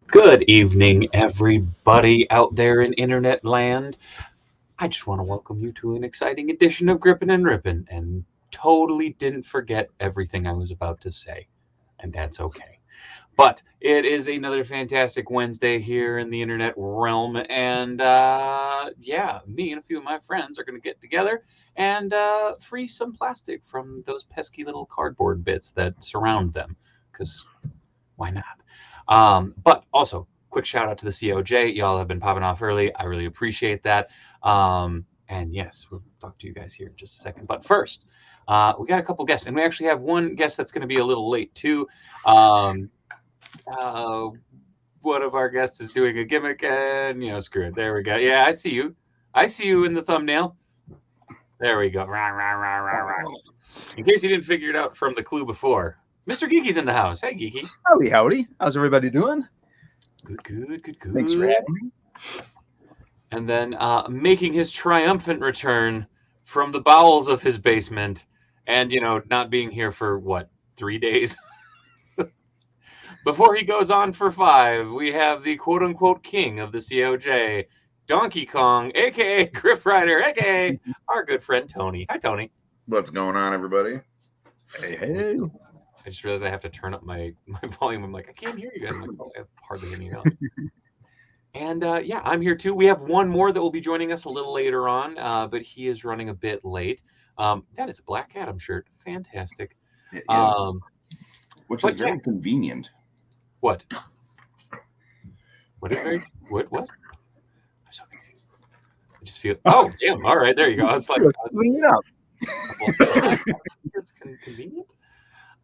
Good evening, everybody out there in internet land. I just want to welcome you to an exciting edition of Grippin and Rippin, and totally didn't forget everything I was about to say, and that's okay. But it is another fantastic Wednesday here in the internet realm, and yeah, me and a few of my friends are going to get together and free some plastic from those pesky little cardboard bits that surround them, because why not? But also, quick shout out to the COJ. Y'all have been popping off early. I really appreciate that. And yes, we'll talk to you guys here in just a second. But first, we got a couple guests, and we actually have one guest that's going to be a little late too. One of our guests is doing a gimmick, and screw it. There we go. Yeah, I see you. I see you in the thumbnail. There we go. Rah, rah, rah, rah, rah. In case you didn't figure it out from the clue before, Mr. Geeky's in the house. Hey, Geeky. Howdy, howdy. How's everybody doing? Good. Thanks for having me. And then making his triumphant return, from the bowels of his basement, and not being here for what, 3 days before he goes on for 5. We have the quote unquote king of the COJ, Donkey Kong, aka Griff Rider, aka our good friend Tony. Hi, Tony. What's going on, everybody? Hey. I just realized I have to turn up my volume. I'm like, I can't hear you guys. I'm like, oh, I hardly hear you. And yeah, I'm here too. We have one more that will be joining us a little later on, but he is running a bit late. That is a Black Adam shirt. Fantastic. It is. Which is very convenient. What? What? I'm so confused. I just feel. Oh, damn! All right, there you go. I was like, it's convenient.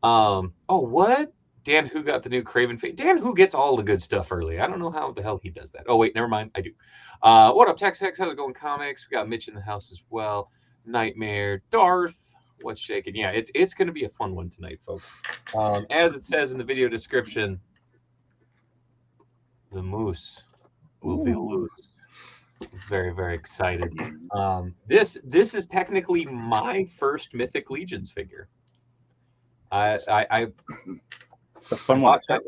Oh, what? Dan Who got the new Craven face. Dan Who gets all the good stuff early. I don't know how the hell he does that. Oh wait, never mind. I do. What up, Tex Hex? How's it going, comics? We got Mitch in the house as well. Nightmare, Darth. What's shaking? Yeah, it's going to be a fun one tonight, folks. As it says in the video description, the moose will be loose. Very, very excited. This is technically my first Mythic Legions figure. I the fun one. Yeah,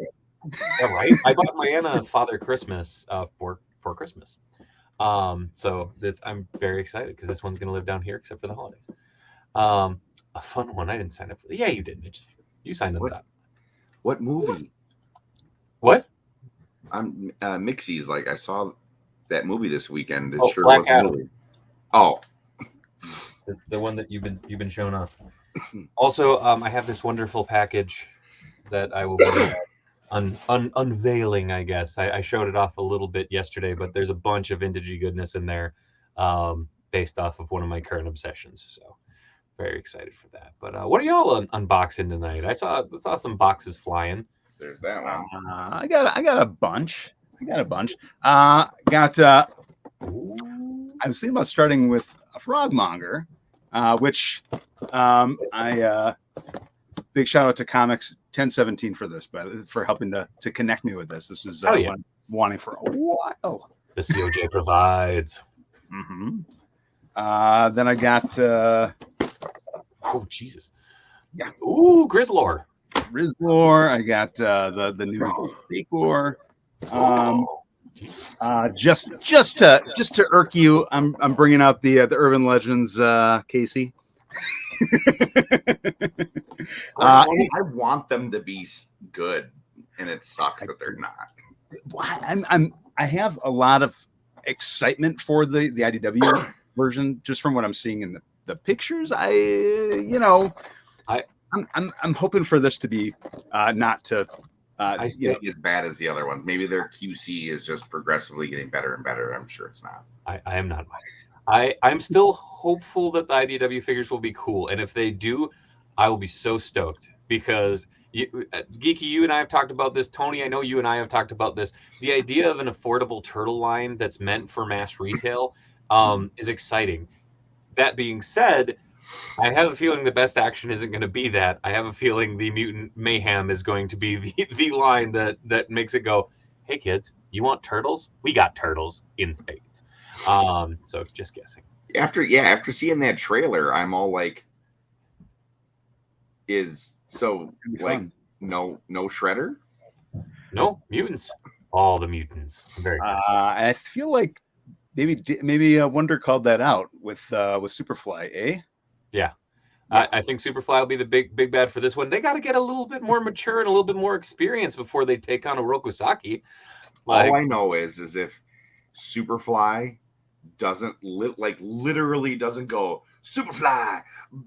right. I bought Mariana Father Christmas for Christmas. So I'm very excited because this one's gonna live down here except for the holidays. A fun one. I didn't sign up for. Yeah, you did, Mitch. You signed up. What movie? What? I'm Mixie's. Like I saw that movie this weekend. It sure was a movie. Oh, the one that you've been shown off. Also, I have this wonderful package that I will be unveiling, I guess. I showed it off a little bit yesterday, but there's a bunch of vintagey goodness in there based off of one of my current obsessions. So very excited for that. But what are y'all unboxing tonight? I saw some boxes flying. There's that one. I got a bunch. I was thinking about starting with a Frogmonger, which big shout out to Comics 1017 for this, but for helping to connect me with this. This is what I'm wanting for a while. The COJ provides. Mm-hmm. Then I got oh Jesus. Yeah. Ooh, Grizzlor. I got the new Fakor. Just to irk you, I'm bringing out the Urban Legends Casey. I want them to be good, and it sucks that they're not. I have a lot of excitement for the IDW version just from what I'm seeing in the pictures. I'm hoping for this to be not to I think as bad as the other ones. Maybe their QC is just progressively getting better and better. I'm sure it's not. I am not. I'm still hopeful that the IDW figures will be cool, and if they do, I will be so stoked because Geeky, you and I have talked about this. Tony, I know you and I have talked about this. The idea of an affordable turtle line that's meant for mass retail is exciting. That being said, I have a feeling the best action isn't going to be that. I have a feeling the Mutant Mayhem is going to be the line that makes it go, hey kids, you want turtles? We got turtles in spades. So just guessing. After seeing that trailer, I'm all like, no Shredder? No mutants. All the mutants. I'm very excited. I feel like maybe Wonder called that out with Superfly, eh? Yeah. I think Superfly will be the big bad for this one. They got to get a little bit more mature and a little bit more experience before they take on Oroku Saki. All I know is if Superfly doesn't literally doesn't go Superfly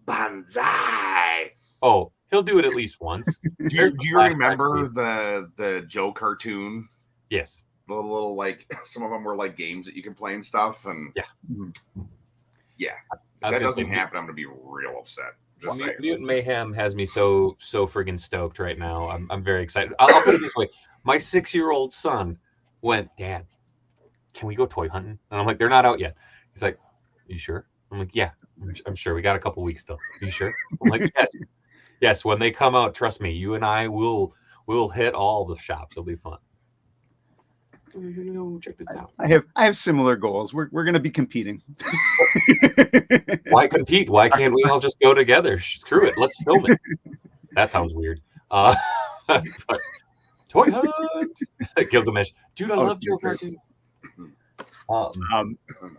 Banzai. Oh, he'll do it at least once. Do you remember the Joe cartoon? Yes. The little some of them were like games that you can play and stuff, and yeah. If that doesn't happen, I'm gonna be real upset. Just saying. Mutant Mayhem has me so friggin' stoked right now. I'm very excited. I'll put it this way: my 6-year-old son went, Dad, can we go toy hunting? And I'm like, they're not out yet. He's like, you sure? I'm like, yeah, I'm sure. We got a couple weeks still. Are you sure? I'm like, yes. When they come out, trust me, you and I will hit all the shops. It'll be fun. check this out. I have similar goals. We're going to be competing. Why compete? Why can't we all just go together? Screw it. Let's film it. That sounds weird. But Toy Hunt. Gilgamesh. Dude, I love Joe cartoon.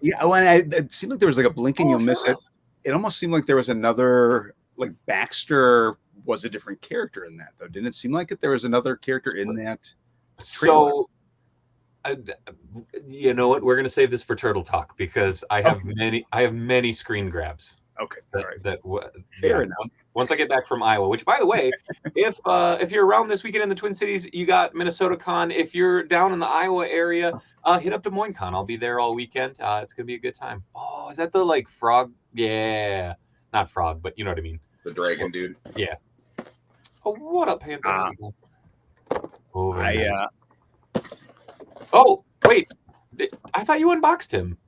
Yeah, when it seemed like there was like a blink and you'll miss it. It almost seemed like there was another, like Baxter was a different character in that, though. Didn't it seem like there was another character in that trailer? So, you know what? We're going to save this for Turtle Talk because I have many screen grabs. Okay, Fair enough. Once I get back from Iowa, which, by the way, if you're around this weekend in the Twin Cities, you got Minnesota Con. If you're down in the Iowa area, hit up Des Moines Con. I'll be there all weekend. It's gonna be a good time. Oh, is that the like frog? Yeah, not frog, but you know what I mean. The dragon dude. Yeah. Oh, what up, Panther? Oh, wait. I thought you unboxed him.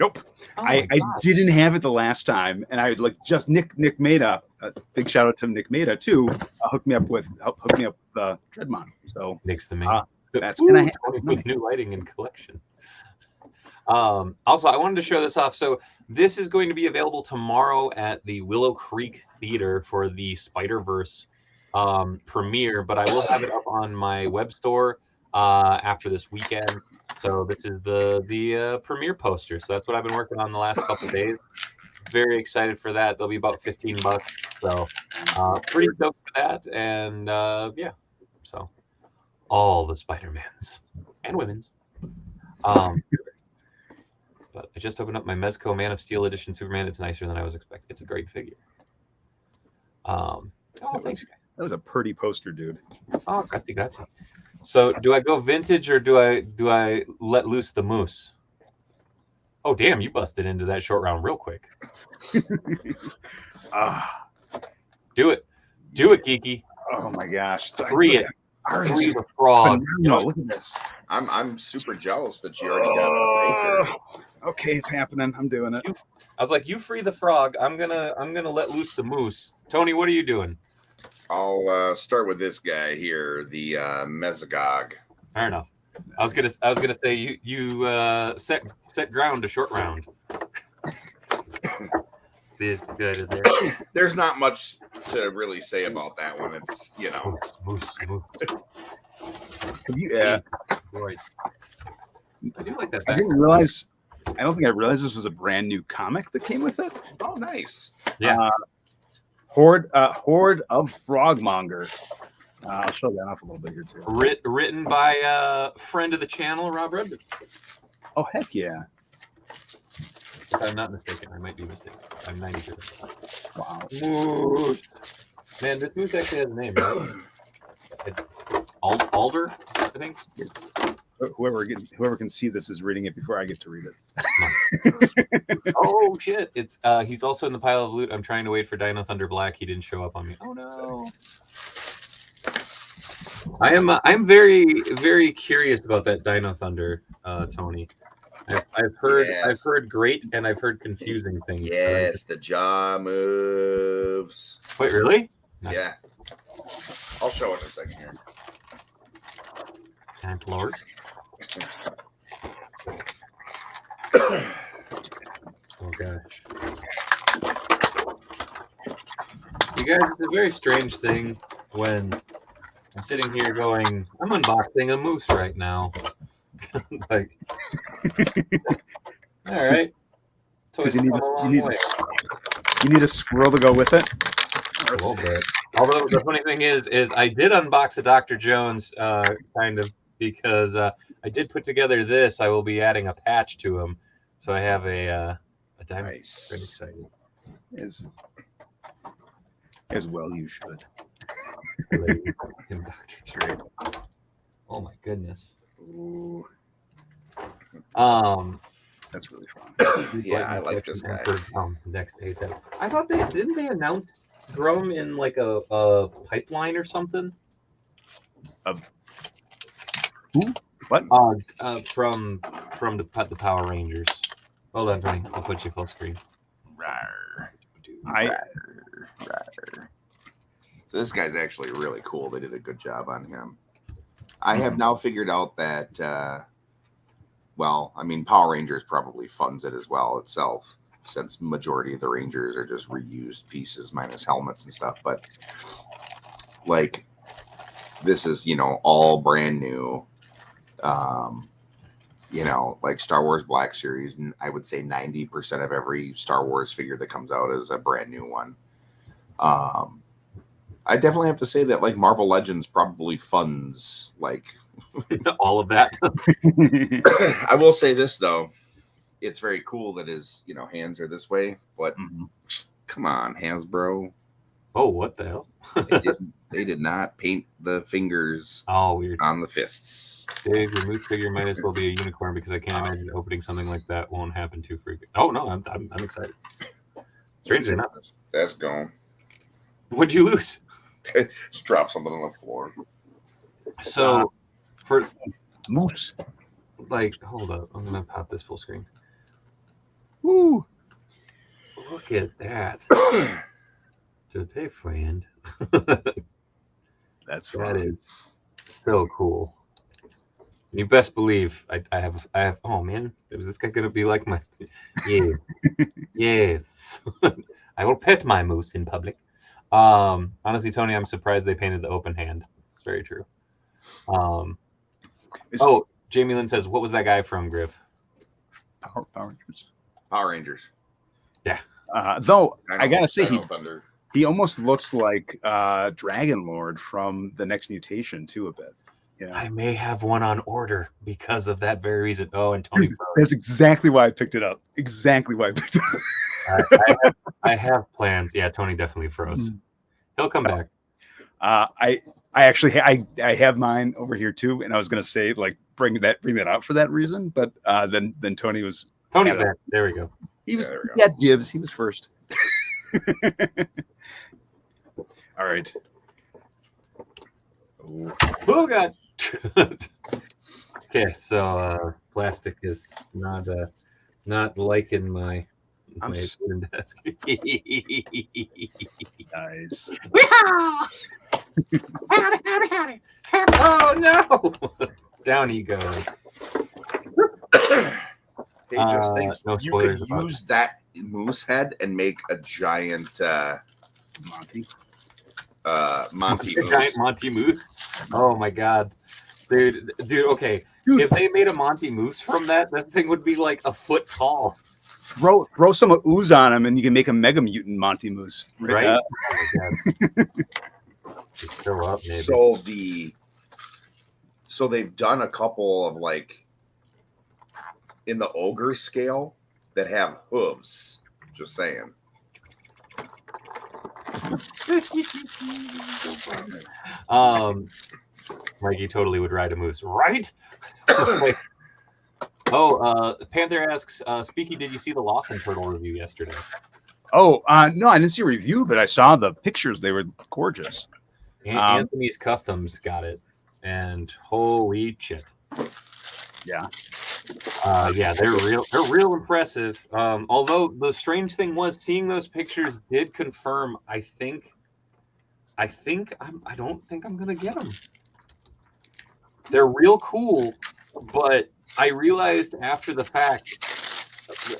Nope. I didn't have it the last time, and I like just Nick Maida. Big shout out to Nick Maida too. Hooked me up with the Dreadmon. So Nick's the man. That's gonna happen with new lighting and collection. Also, I wanted to show this off. So this is going to be available tomorrow at the Willow Creek Theater for the Spider-Verse premiere, but I will have it up on my web store after this weekend. So this is the premiere poster. So that's what I've been working on the last couple of days. Very excited for that. They'll be about $15. So pretty stoked for that. And yeah, so all the Spider-Mans and women's. But I just opened up my Mezco Man of Steel edition Superman. It's nicer than I was expecting. It's a great figure. Thanks. That was a pretty poster, dude. Oh, grazie. So, do I go vintage or do I let loose the moose? Oh, damn! You busted into that short round real quick. Do it, Geeky. Oh my gosh! Free the frog. No, look at this. I'm super jealous that you already got it. Okay, it's happening. I'm doing it. I was like, you free the frog. I'm gonna let loose the moose. Tony, what are you doing? I'll start with this guy here, the Mesogog. Fair enough. I was gonna say you set ground to short round. There's not much to really say about that one. It's moose. Yeah. I do like that. I didn't realize. I don't think I realized this was a brand new comic that came with it. Oh, nice. Yeah. Horde of Frogmonger. I'll show that off a little bit here too. Written by a friend of the channel, Rob Redman. Oh heck yeah! If I'm not mistaken, I might be mistaken. I'm 90%. Wow. Moose. Man, this moose actually has a name, right? Alder, I think. Whoever can see this is reading it before I get to read it. Oh shit! It's he's also in the pile of loot. I'm trying to wait for Dino Thunder Black. He didn't show up on me. Oh no! I'm very very curious about that Dino Thunder, Tony. I've heard great and I've heard confusing things. Yes, the jaw moves. Wait, really? Nice. Yeah. I'll show it in a second here. And Lord. Oh gosh. You guys, it's a very strange thing when I'm sitting here going, I'm unboxing a moose right now. Like, all right. Toys you need a squirrel to go with it. A little bit. Although the funny thing is I did unbox a Dr. Jones kind of because I did put together this. I will be adding a patch to him, so I have a diamond. Nice. Very excited. As well, you should. Him, Dr. Dre. Oh my goodness. Ooh. That's really fun. Yeah, I like this guy. Next ASAP. I thought didn't they announce Grum in like a pipeline or something? Who? What? From the Power Rangers. Hold on, Tony. I'll put you full screen. Rawr. Rawr. So this guy's actually really cool. They did a good job on him. I have now figured out that, well, I mean, Power Rangers probably funds it as well itself, since majority of the Rangers are just reused pieces minus helmets and stuff. But like, this is, you know, all brand new. You know, like Star Wars Black Series, I would say 90% of every Star Wars figure that comes out is a brand new one. I definitely have to say that like Marvel Legends probably funds like all of that. I will say this though, it's very cool that his, you know, hands are this way, but come on, Hasbro. Oh, what the hell? They did not paint the fingers weird on the fists. Dave, your moose figure might as well be a unicorn because I can't imagine opening something like that won't happen too frequently. Oh no, I'm excited. Strangely enough, that's gone. What'd you lose? Just drop something on the floor. So for moose, like, hold up, I'm gonna pop this full screen. Woo! Look at that. Just hey, friend. That's fun. That is so cool. You best believe I have. Oh man, is this guy gonna be like my? Yes, yes. I will pet my moose in public. Honestly, Tony, I'm surprised they painted the open hand. It's very true. Jamie Lynn says, "What was that guy from, Griff?" Power Rangers. Power Rangers. Yeah. Though I gotta say, he almost looks like Dragon Lord from the Next Mutation too a bit. Yeah. I may have one on order because of that very reason. Oh, and Tony. Dude, that's exactly why I picked it up. Exactly why I picked it up. I have plans. Yeah, Tony definitely froze. He'll come back. I actually I have mine over here too, and I was gonna say like bring that out for that reason, but then Tony's back. There we go. He was dibs. He was first. All right. Oh God. Okay, so plastic is not liking my wooden desk. Nice. Howdy. Oh no! Down he goes. Hey, just think no you could use that moose head and make a giant Monty moose. Giant Monty moose. Oh my God, dude. Okay, if they made a Monty moose from that thing would be like a foot tall. Throw some ooze on him, and you can make a Mega Mutant Monty Moose. Right? Oh my God. Still up, maybe. So they've done a couple of like in the ogre scale that have hooves. Just saying. Mikey totally would ride a moose, right? Panther asks, Speaky, did you see the Lawson Turtle review yesterday? No, I didn't see a review, but I saw the pictures. They were gorgeous. Anthony's Customs got it, and holy shit. Yeah. They're real impressive. Although the strange thing was seeing those pictures did confirm. I don't think I'm gonna get them. They're real cool, but I realized after the fact,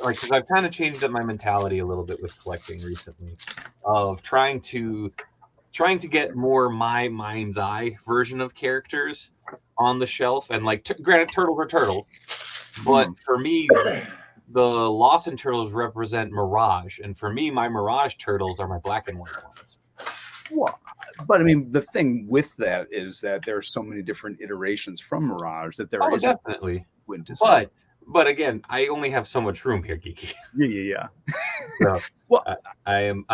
like, because I've kind of changed up my mentality a little bit with collecting recently, of trying to get more my mind's eye version of characters on the shelf, and like, granted, turtles are turtles. But for me, the Lawson Turtles represent Mirage, and for me, my Mirage Turtles are my black and white ones. Well, but I mean, the thing with that is that there are so many different iterations from Mirage that there is definitely. But again, I only have so much room here, Geeky. Yeah. So, well, I am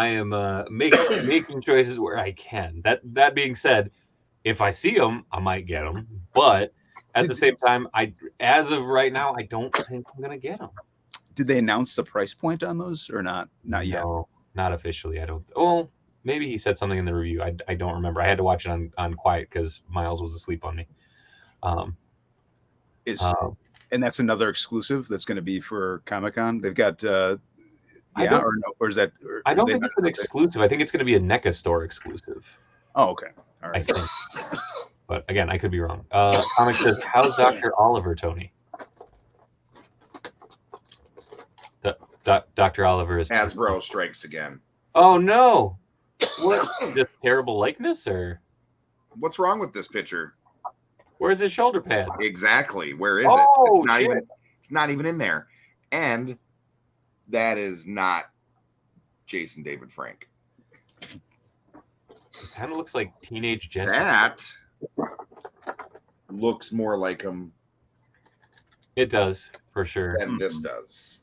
making choices where I can. That being said, if I see them, I might get them, but at the same time, as of right now, I don't think I'm gonna get them. Did they announce the price point on those or not? Not yet. No, not officially. I don't. Oh, maybe he said something in the review. I don't remember. I had to watch it on quiet because Miles was asleep on me. And that's another exclusive that's going to be for Comic-Con. They've got or is that? I don't think it's an exclusive. I think it's going to be a NECA store exclusive. Oh, okay. All right. I think. But again, I could be wrong. Comic says, "How's Dr. Oliver, Tony?" Dr. Oliver is Hasbro strikes again. Oh no! What? Just terrible likeness, or what's wrong with this picture? Where's his shoulder pad? Exactly. Where is it? It's not even in there. And that is not Jason David Frank. It kind of looks like teenage Jesse. That looks more like him. It does, for sure. Than this does.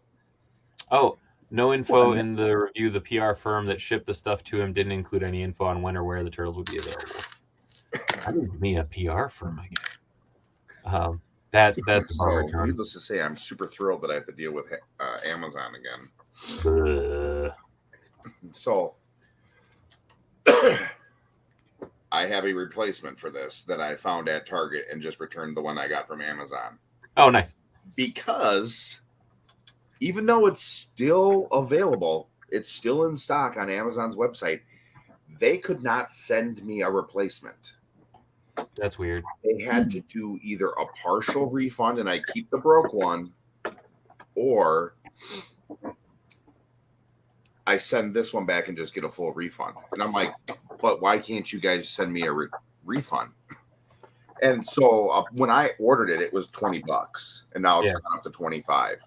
Oh, no info in the review. The PR firm that shipped the stuff to him didn't include any info on when or where the turtles would be available. I need me a PR firm, I guess. That's so. Needless to say, I'm super thrilled that I have to deal with Amazon again. So, I have a replacement for this that I found at Target and just returned the one I got from Amazon. Oh, nice. Because even though it's still available, it's still in stock on Amazon's website, they could not send me a replacement. That's weird. They had to do either a partial refund and I keep the broke one, or I send this one back and just get a full refund. And I'm like, but why can't you guys send me a refund? And so when I ordered it, it was $20, and now it's gone up to 25.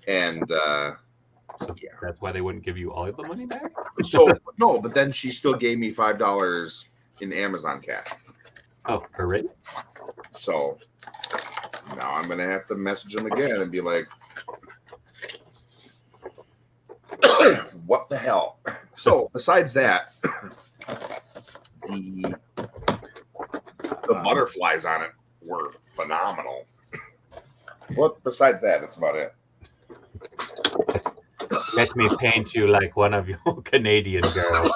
And that's why they wouldn't give you all of the money back. So no, but then she still gave me $5 in Amazon cash. Oh, already? So now I'm gonna have to message them again and be like, what the hell? So besides that, the butterflies on it were phenomenal. Well, besides that, that's about it. Let me paint you like one of your Canadian girls.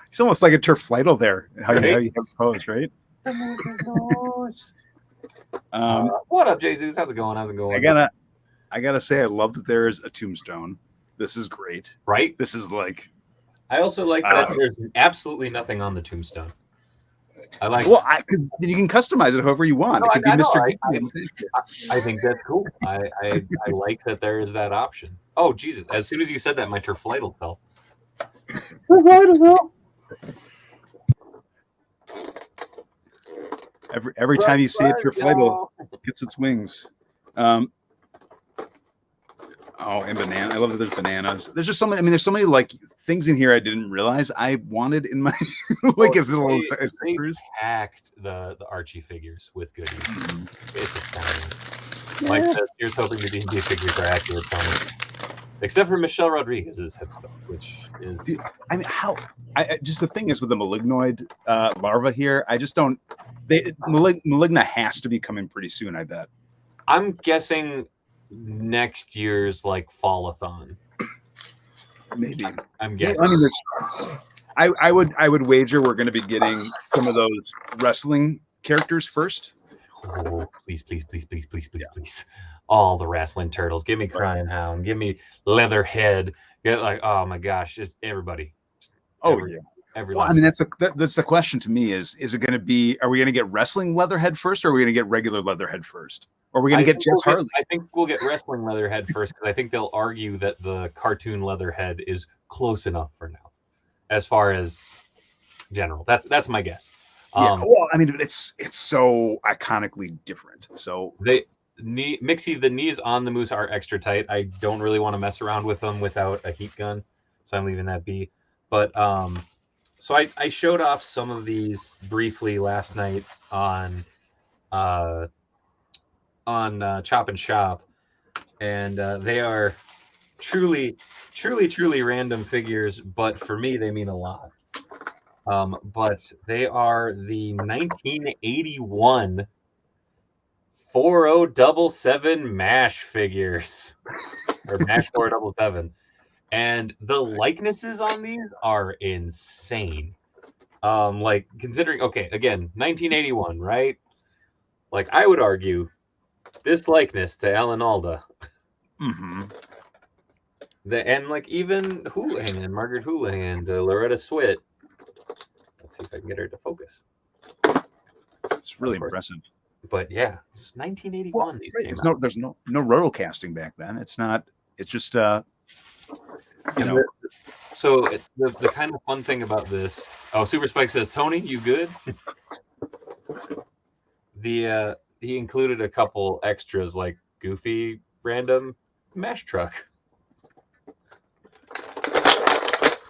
It's almost like a Turflightle there. How you have posed, right? What up, Jesus? How's it going? I gotta say, I love that there is a tombstone. This is great, right? This is like. I also like that there's absolutely nothing on the tombstone. I like because you can customize it however you want. No, it could be Mr. I think that's cool. I like that there is that option. Oh Jesus! As soon as you said that, my Turflightle fell. Every time you see a Turflightle, it gets its wings. And banana. I love that there's bananas. There's just so many. I mean, there's so many like things in here I didn't realize I wanted in my as a little stickers. Packed the Archie figures with goodies. Mike says, "Here's hoping the D&D figures are accurate, Tony." Except for Michelle Rodriguez's headstone, which is. Dude, I mean, how? Just the thing is with the malignoid larva here, I just don't. Maligna has to be coming pretty soon. I bet. I'm guessing next year's like fallathon. Maybe. I'm guessing. I mean, I would wager we're going to be getting some of those wrestling characters first. Oh, please. All the wrestling turtles. Give me Crying Hound. Give me Leatherhead. Get like, oh my gosh, it's everybody. Everybody. Well, I mean, that's the question to me is it going to be, are we going to get wrestling Leatherhead first, or are we going to get regular Leatherhead first? Or are we going to get Jess Harley? I think we'll get wrestling Leatherhead first, because I think they'll argue that the cartoon Leatherhead is close enough for now, as far as general. That's my guess. Well, I mean, it's so iconically different. So Mixie, the knees on the moose are extra tight. I don't really want to mess around with them without a heat gun, so I'm leaving that be. But so I showed off some of these briefly last night on Chop and Shop, and they are truly random figures, but for me they mean a lot. But they are the 1981 4077 MASH figures, or MASH 477. And the likenesses on these are insane. Like considering, okay, again, 1981, right? Like I would argue this likeness to Alan Alda. Mm-hmm. And like even Houlihan, Margaret Houlihan, Loretta Swit. Let's see if I can get her to focus. It's really impressive. But yeah, it's 1981. Well, these right, came out. there's no rotocasting back then. It's not. It's just you know. So the kind of fun thing about this. Oh, Super Spike says, Tony, you good? He included a couple extras like Goofy random mash truck.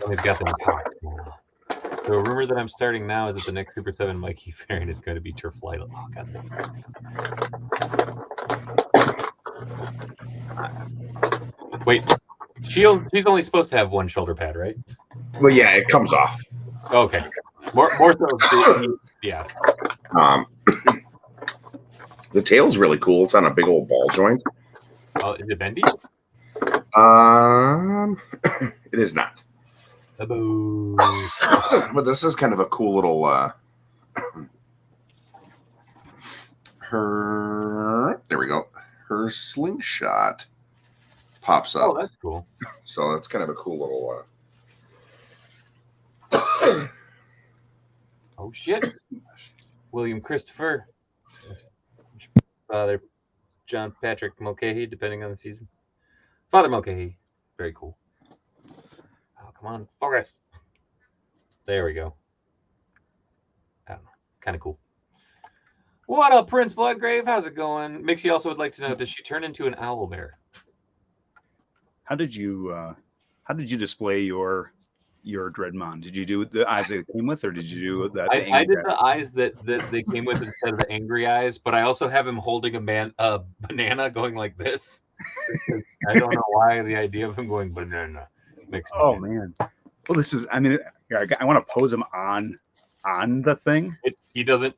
He's got them talks now. So a rumor that I'm starting now is that the next Super 7 Mikey variant is going to be Turf Light. Oh, God. Wait, she's only supposed to have one shoulder pad, right? Well, yeah, it comes off. Okay. More so, yeah. The tail's really cool. It's on a big old ball joint. Is it bendy? It is not. Hello. But this is kind of a cool little there we go. Her slingshot pops up. Oh, that's cool. So that's kind of a cool little Oh shit. William Christopher. Father John Patrick Mulcahy, depending on the season. Father Mulcahy. Very cool. Oh, come on. Focus. There we go. I don't know. Kind of cool. What up, Prince Bloodgrave? How's it going? Mixie also would like to know, does she turn into an owl bear? How did you display your Dreadmon? Did you do the eyes that it came with, or did you do that? I did the eyes that they came with instead of the angry eyes, but I also have him holding a banana going like this. I don't know why the idea of him going banana makes me Oh man. Well, this is. I mean, I want to pose him on the thing. He doesn't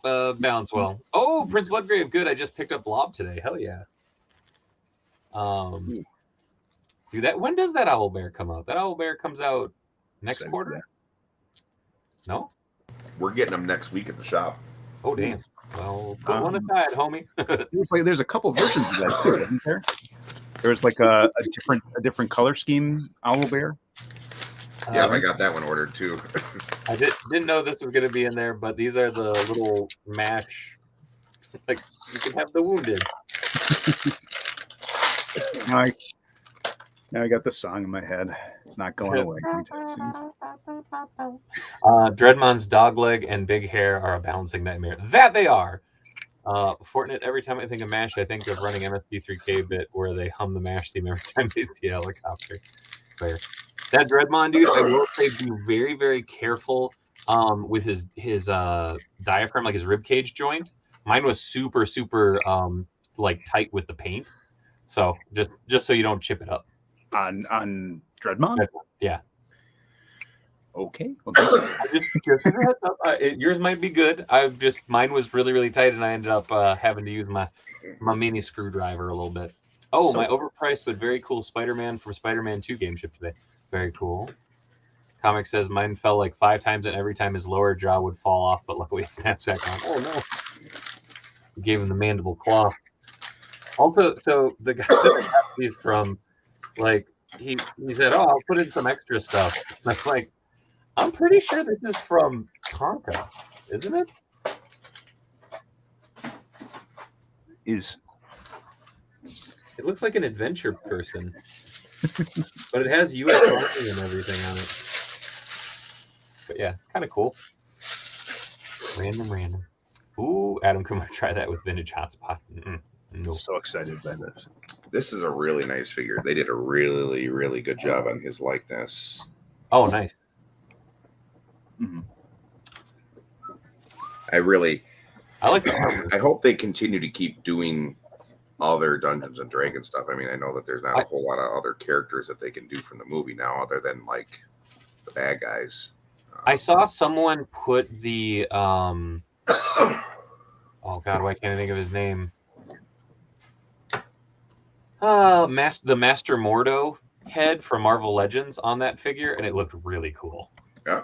balance well. Oh, Prince Bloodgrave, good. I just picked up Blob today. Hell yeah. Dude, when does that owl bear come out? That owl bear comes out next quarter? No? We're getting them next week at the shop. Oh damn. Well, put one aside, homie. It's like there's a couple versions of that too, isn't there? There was like a different color scheme owl bear. Yeah, I got that one ordered too. I didn't know this was going to be in there, but these are the little mash. Like, you can have the wounded. Now I got the song in my head. It's not going away. Dreadmon's dog leg and big hair are a balancing nightmare. That they are. Fortnite, every time I think of MASH, I think of running MST3K bit where they hum the MASH theme every time they see a helicopter. Fair. That Dreadmon, dude, I will say be very, very careful with his diaphragm, like his rib cage joint. Mine was super, super like tight with the paint. So just so you don't chip it up. On Dreadmon? Yeah. Okay. Well, just yours might be good. Mine was really, really tight, and I ended up having to use my mini screwdriver a little bit. Oh, my overpriced but very cool Spider-Man from Spider-Man 2 game shipped today. Very cool. Comic says mine fell like 5 times, and every time his lower jaw would fall off, but luckily it snaps back on. Oh no! Gave him the mandible claw. Also, so the guy that I got these from, like, he said, "Oh, I'll put in some extra stuff." And I'm like, I'm pretty sure this is from Tonka, isn't it? It looks like an adventure person, but it has U.S. Army and everything on it. But yeah, kind of cool. Random. Ooh, Adam, come on, try that with vintage hotspot. No. So excited by this. This is a really nice figure. They did a really, really good job on his likeness. Oh, nice. Mm-hmm. I like that. I hope they continue to keep doing other Dungeons and Dragons stuff. I mean, I know that there's not a whole lot of other characters that they can do from the movie now, other than like the bad guys. I saw someone put the oh god, why can't I think of his name? The Master Mordo head from Marvel Legends on that figure, and it looked really cool. Yeah.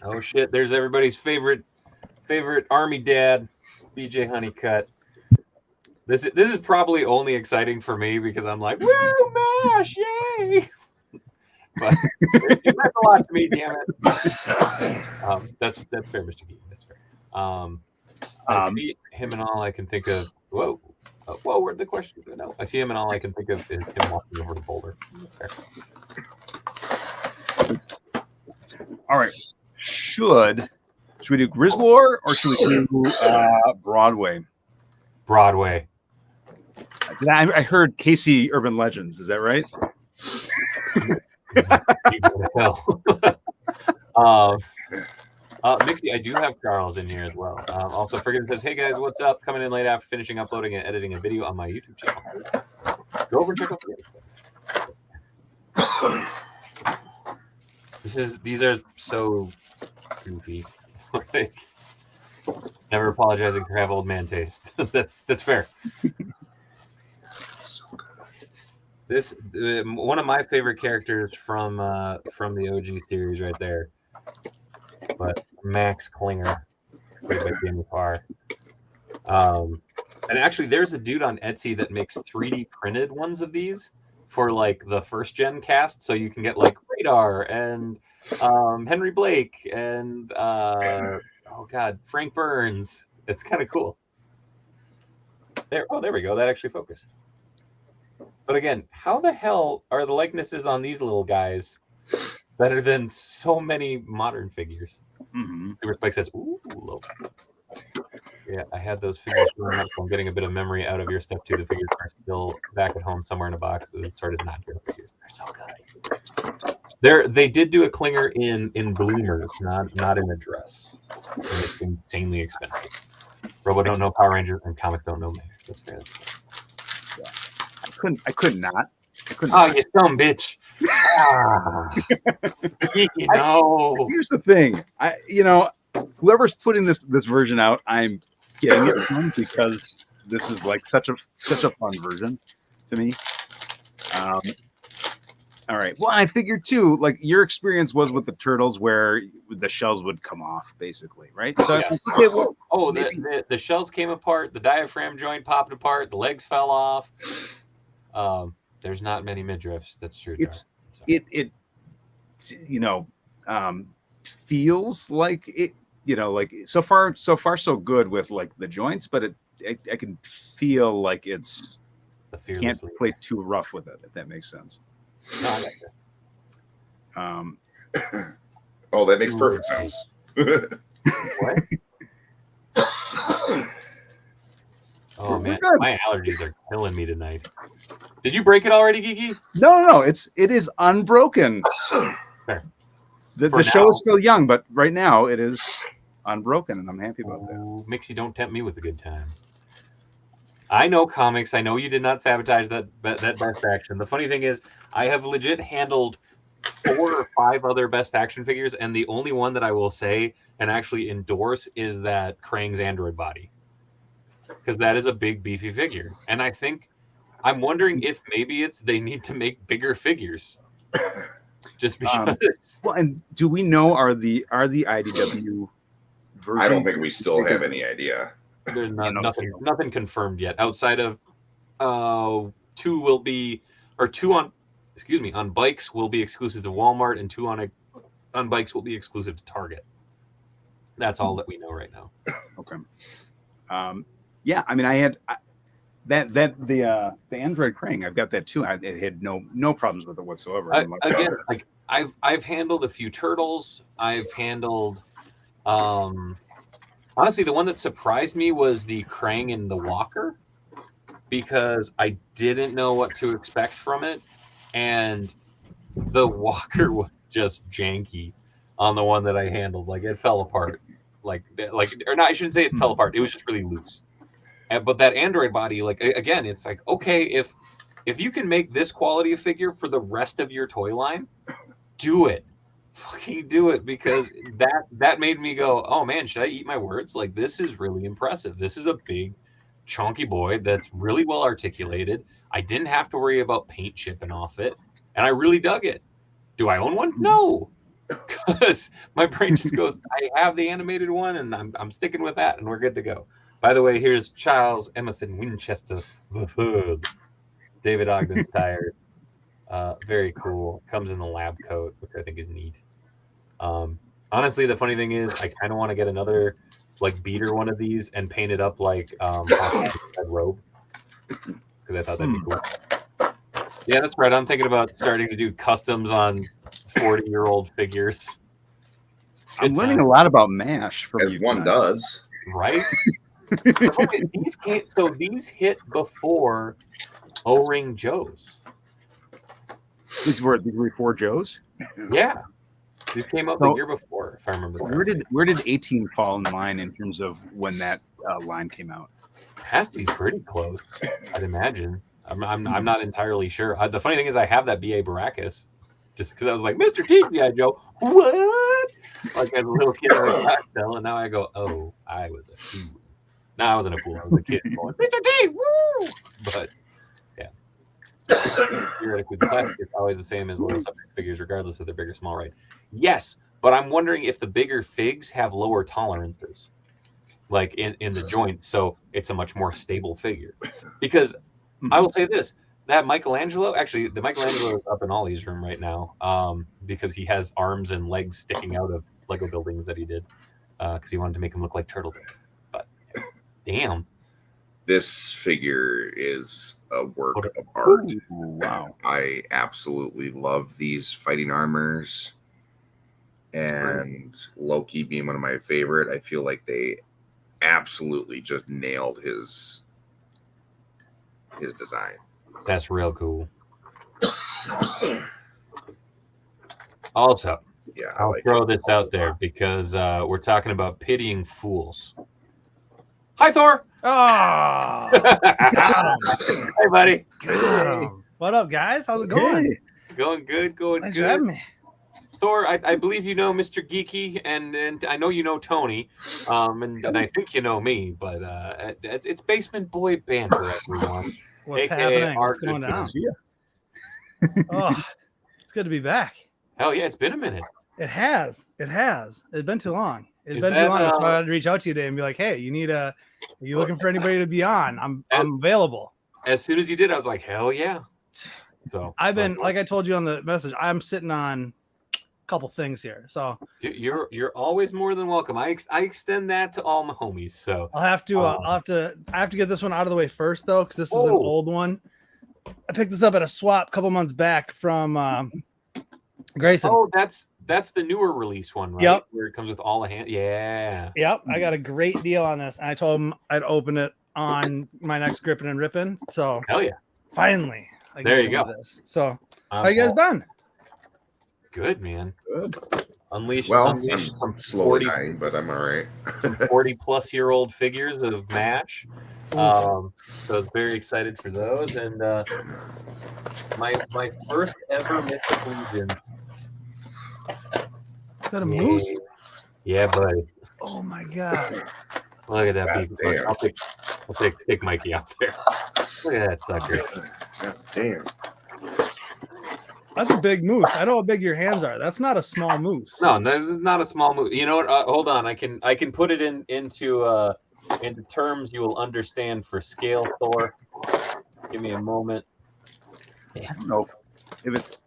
Oh shit! There's everybody's favorite army dad, BJ Honeycutt. This is probably only exciting for me because I'm like, woo, MASH, yay! But it meant a lot to me, damn it. That's fair, Mr. Geeky. That's fair. I see him and all I can think of. Whoa, where'd the question go? No, I see him and all I can think of is him walking over the boulder. There. All right. Should we do Grizzlor or should we do Broadway? Broadway. I heard Casey Urban Legends. Is that right? Mixie, I do have Charles in here as well. Also, Friggin says, "Hey guys, what's up? Coming in late after finishing uploading and editing a video on my YouTube channel. Go over and check out the These are so goofy. Like, never apologizing for have old man taste. that's fair. This one of my favorite characters from the OG series right there. But Max Klinger, played by Jamie Farr. And actually, there's a dude on Etsy that makes 3D printed ones of these for like the first gen cast, so you can get like Radar and Henry Blake and Frank Burns. It's kind of cool. There we go. That actually focused. But again, how the hell are the likenesses on these little guys better than so many modern figures? Mm-hmm. Super Spike says, "Ooh, low." Yeah, I had those figures growing up, so I'm getting a bit of memory out of your stuff too. The figures are still back at home somewhere in a box. It's sort of not your figures. They're so good. They did do a Klinger in bloomers, not in a dress. And it's insanely expensive. Robo don't know Power Rangers and Comic don't know Mayors. That's fair. Yeah. I could not. Oh, you dumb bitch. No. Here's the thing. Whoever's putting this version out, I'm getting it from because this is like such a fun version to me. All right. Well, I figured too, like your experience was with the turtles where the shells would come off, basically, right? So yeah. The shells came apart, the diaphragm joint popped apart, the legs fell off. There's not many midriffs. That's true. It feels like it. Like so far so good with like the joints, but I can feel like it's can't play too rough with it, if that makes sense. No, I like that. Oh, that makes perfect sense. What? Oh man, my allergies are killing me tonight. Did you break it already, Geeky? No, it is unbroken. Fair. The show is still young, but right now it is unbroken, and I'm happy about that. Mixie, don't tempt me with a good time. I know comics. I know you did not sabotage that best action. The funny thing is, I have legit handled 4 or 5 other best action figures, and the only one that I will say and actually endorse is that Krang's android body, because that is a big beefy figure, and I'm wondering if maybe they need to make bigger figures, just because. Well, and do we know are the IDW versions? I don't think we still have any idea. There's nothing confirmed yet. Outside of 2 will be, or 2 on bikes will be exclusive to Walmart, and 2 on bikes will be exclusive to Target. That's all that we know right now. Okay. Yeah, I mean, I had the Android Krang. I've got that too. I had no problems with it whatsoever. I've handled a few turtles. I've handled. Honestly, the one that surprised me was the Krang and the Walker, because I didn't know what to expect from it, and the Walker was just janky on the one that I handled. Like, it fell apart. Or not, I shouldn't say it fell apart. It was just really loose. But that android body, like, again, it's like, okay, if you can make this quality of figure for the rest of your toy line, do it. Fucking do it, because that made me go, oh man, should I eat my words? Like, this is really impressive. This is a big chunky boy that's really well articulated. I didn't have to worry about paint chipping off it, and I really dug it. Do I own one? No, because my brain just goes, I have the animated one, and I'm sticking with that, and we're good to go. By the way, here's Charles Emerson Winchester, the third. David Ogden's tired. Very cool. Comes in the lab coat, which I think is neat. Honestly, the funny thing is, I kind of want to get another like beater one of these and paint it up like red robe, because I thought that'd be cool. Yeah, that's right. I'm thinking about starting to do customs on 40-year-old figures. I'm learning a lot about MASH from As you one tonight. does. Right? These hit before O-Ring Joes. These were 4 Joes? Yeah. These came out the year before, if I remember correctly. Where did 18 fall in line in terms of when that line came out? It has to be pretty close, I'd imagine. I'm not entirely sure. The funny thing is, I have that B.A. Baracus, just because I was like, Mr. T, G.I. Joe, what? Like as a little kid in a cocktail, and now I go, oh, I was a fool. No, I wasn't a fool. I was a kid going, Mr. T, woo! But yeah, theoretically, the plastic is always the same as little subject figures, regardless if they're big or small, right? Yes, but I'm wondering if the bigger figs have lower tolerances, like in the joints, so it's a much more stable figure. Because I will say this, that Michelangelo, actually, the Michelangelo is up in Ollie's room right now, because he has arms and legs sticking out of Lego buildings that he did, because he wanted to make him look like Turtle Bear. But damn, this figure is a work of art. Ooh, wow. I absolutely love these fighting armors, and Loki being one of my favorite, I feel like they absolutely just nailed his design. That's real cool. Also, yeah, I'll throw this out there because we're talking about pitying fools. Hi, Thor. Oh, hey, buddy. hey. What up, guys? how's it going? Going good, going Thanks good. for having me. Thor, I believe you know Mr. Geeky, and I know you know Tony, and I think you know me, but it's Basement Boy Banter, everyone. What's AKA happening? our What's going good down? friends. Oh, it's good to be back. Hell yeah, it's been a minute. It has. It's been too long. Is Too that, long. That's why I had to reach out to you today and be like, hey, are you looking for anybody to be on? I'm available. As soon as you did, I was like, hell yeah. So I've been, like I told you on the message, I'm sitting on a couple things here. So you're always more than welcome. I extend that to all my homies. So I have to get this one out of the way first though, because this is an old one. I picked this up at a swap a couple months back from Grayson. Oh, that's the newer release one, right? Yep. Where it comes with all the hand. Yeah. Yep. I got a great deal on this. And I told him I'd open it on my next Grippin and Rippin. So hell yeah. Finally. There you go. This. So how you guys been? Good, man. Good. Unleash I'm slowly 40, dying, but I'm all right. some 40-plus-year-old figures of MASH. So very excited for those. And my first ever Mythic Legions. Is that a moose? Yeah, buddy. Oh my god! Look at that big. I'll take Mikey out there. Look at that sucker. God damn. That's a big moose. I know how big your hands are. That's not a small moose. No, that's not a small moose. You know what? Hold on. I can put it into terms you will understand for scale, Thor. Give me a moment. I don't know if it's.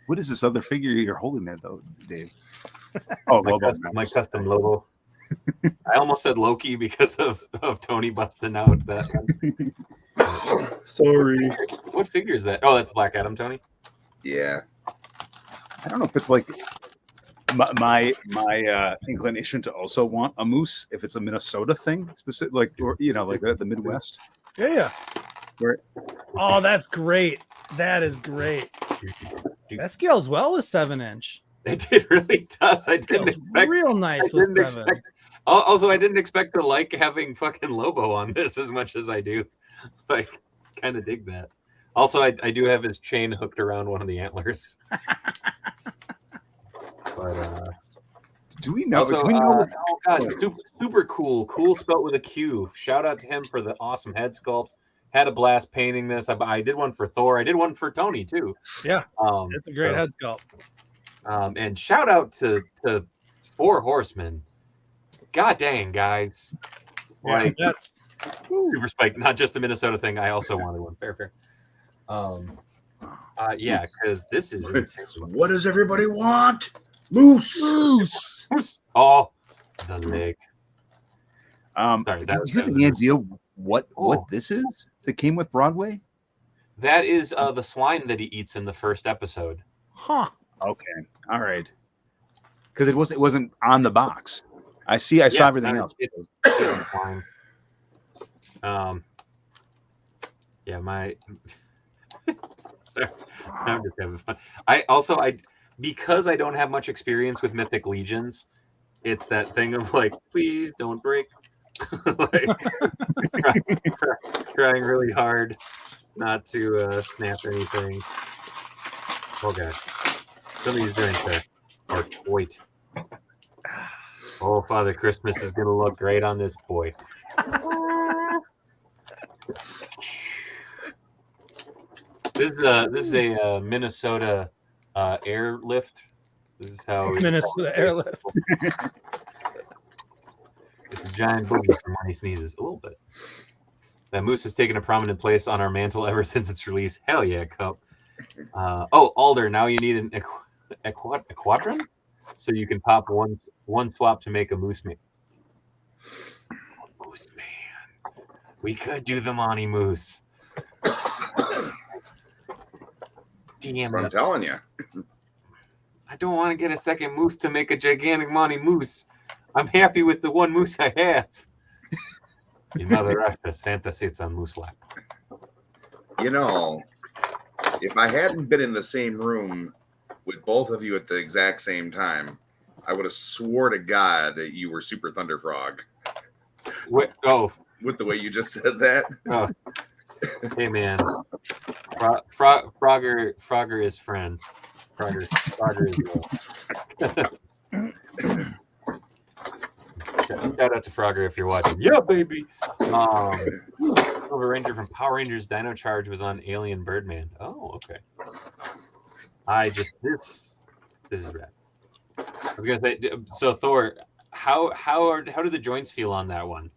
What is this other figure you're holding there, though, Dave? Oh, my custom logo. I almost said Loki because of Tony busting out that one. Sorry. What figure is that? Oh, that's Black Adam, Tony? Yeah. I don't know if it's like my inclination to also want a moose, if it's a Minnesota thing, specific, like, or like the Midwest. Yeah. Where, oh, that's great. That is great. That scales well with 7-inch. It really does. I didn't expect. Real nice with 7. Also, I didn't expect to like having fucking Lobo on this as much as I do. Like, kind of dig that. Also, I do have his chain hooked around one of the antlers. But do we know? Also, do we know oh god, super cool spelt with a Q. Shout out to him for the awesome head sculpt. Had a blast painting this. I did one for Thor. I did one for Tony too. Yeah, it's a great head sculpt. And shout out to 4 Horsemen. God dang, guys! Like that's Super Spike, not just the Minnesota thing. I also wanted one. Fair. Yeah, because this is insane. What does everybody want? Moose. Moose. Oh, the leg. Sorry, do you have any idea what this is that came with Broadway? That is the slime that he eats in the first episode. Huh. Okay. All right. Because it wasn't on the box. I saw everything else. It's slime. Yeah, my. I'm just having fun. Because I don't have much experience with Mythic Legions, it's that thing of like, please don't break. Like, trying really hard not to snap anything. Oh god, some of these drinks are white. Oh, Father Christmas is gonna look great on this boy. This is a Minnesota airlift. This is how Minnesota airlift. It's a giant boogie for when he sneezes. A little bit. That moose has taken a prominent place on our mantle ever since its release. Hell yeah, Cup. Alder, now you need a quadrant? So you can pop one swap to make a moose man. Moose man. We could do the Monty Moose. Damn I'm telling you. I don't want to get a second moose to make a gigantic Monty Moose. I'm happy with the one moose I have. In Mother Russia, Santa sits on moose lap. You know, if I hadn't been in the same room with both of you at the exact same time, I would have swore to God that you were Super Thunder Frog. What? Oh. With the way you just said that. Oh. Hey, man. Frogger is friend. Frogger is Shout out to Frogger if you're watching. Yeah, baby. Silver Ranger from Power Rangers Dino Charge was on Alien Birdman. Oh, okay. This is rad. I was gonna say, so Thor, how do the joints feel on that one?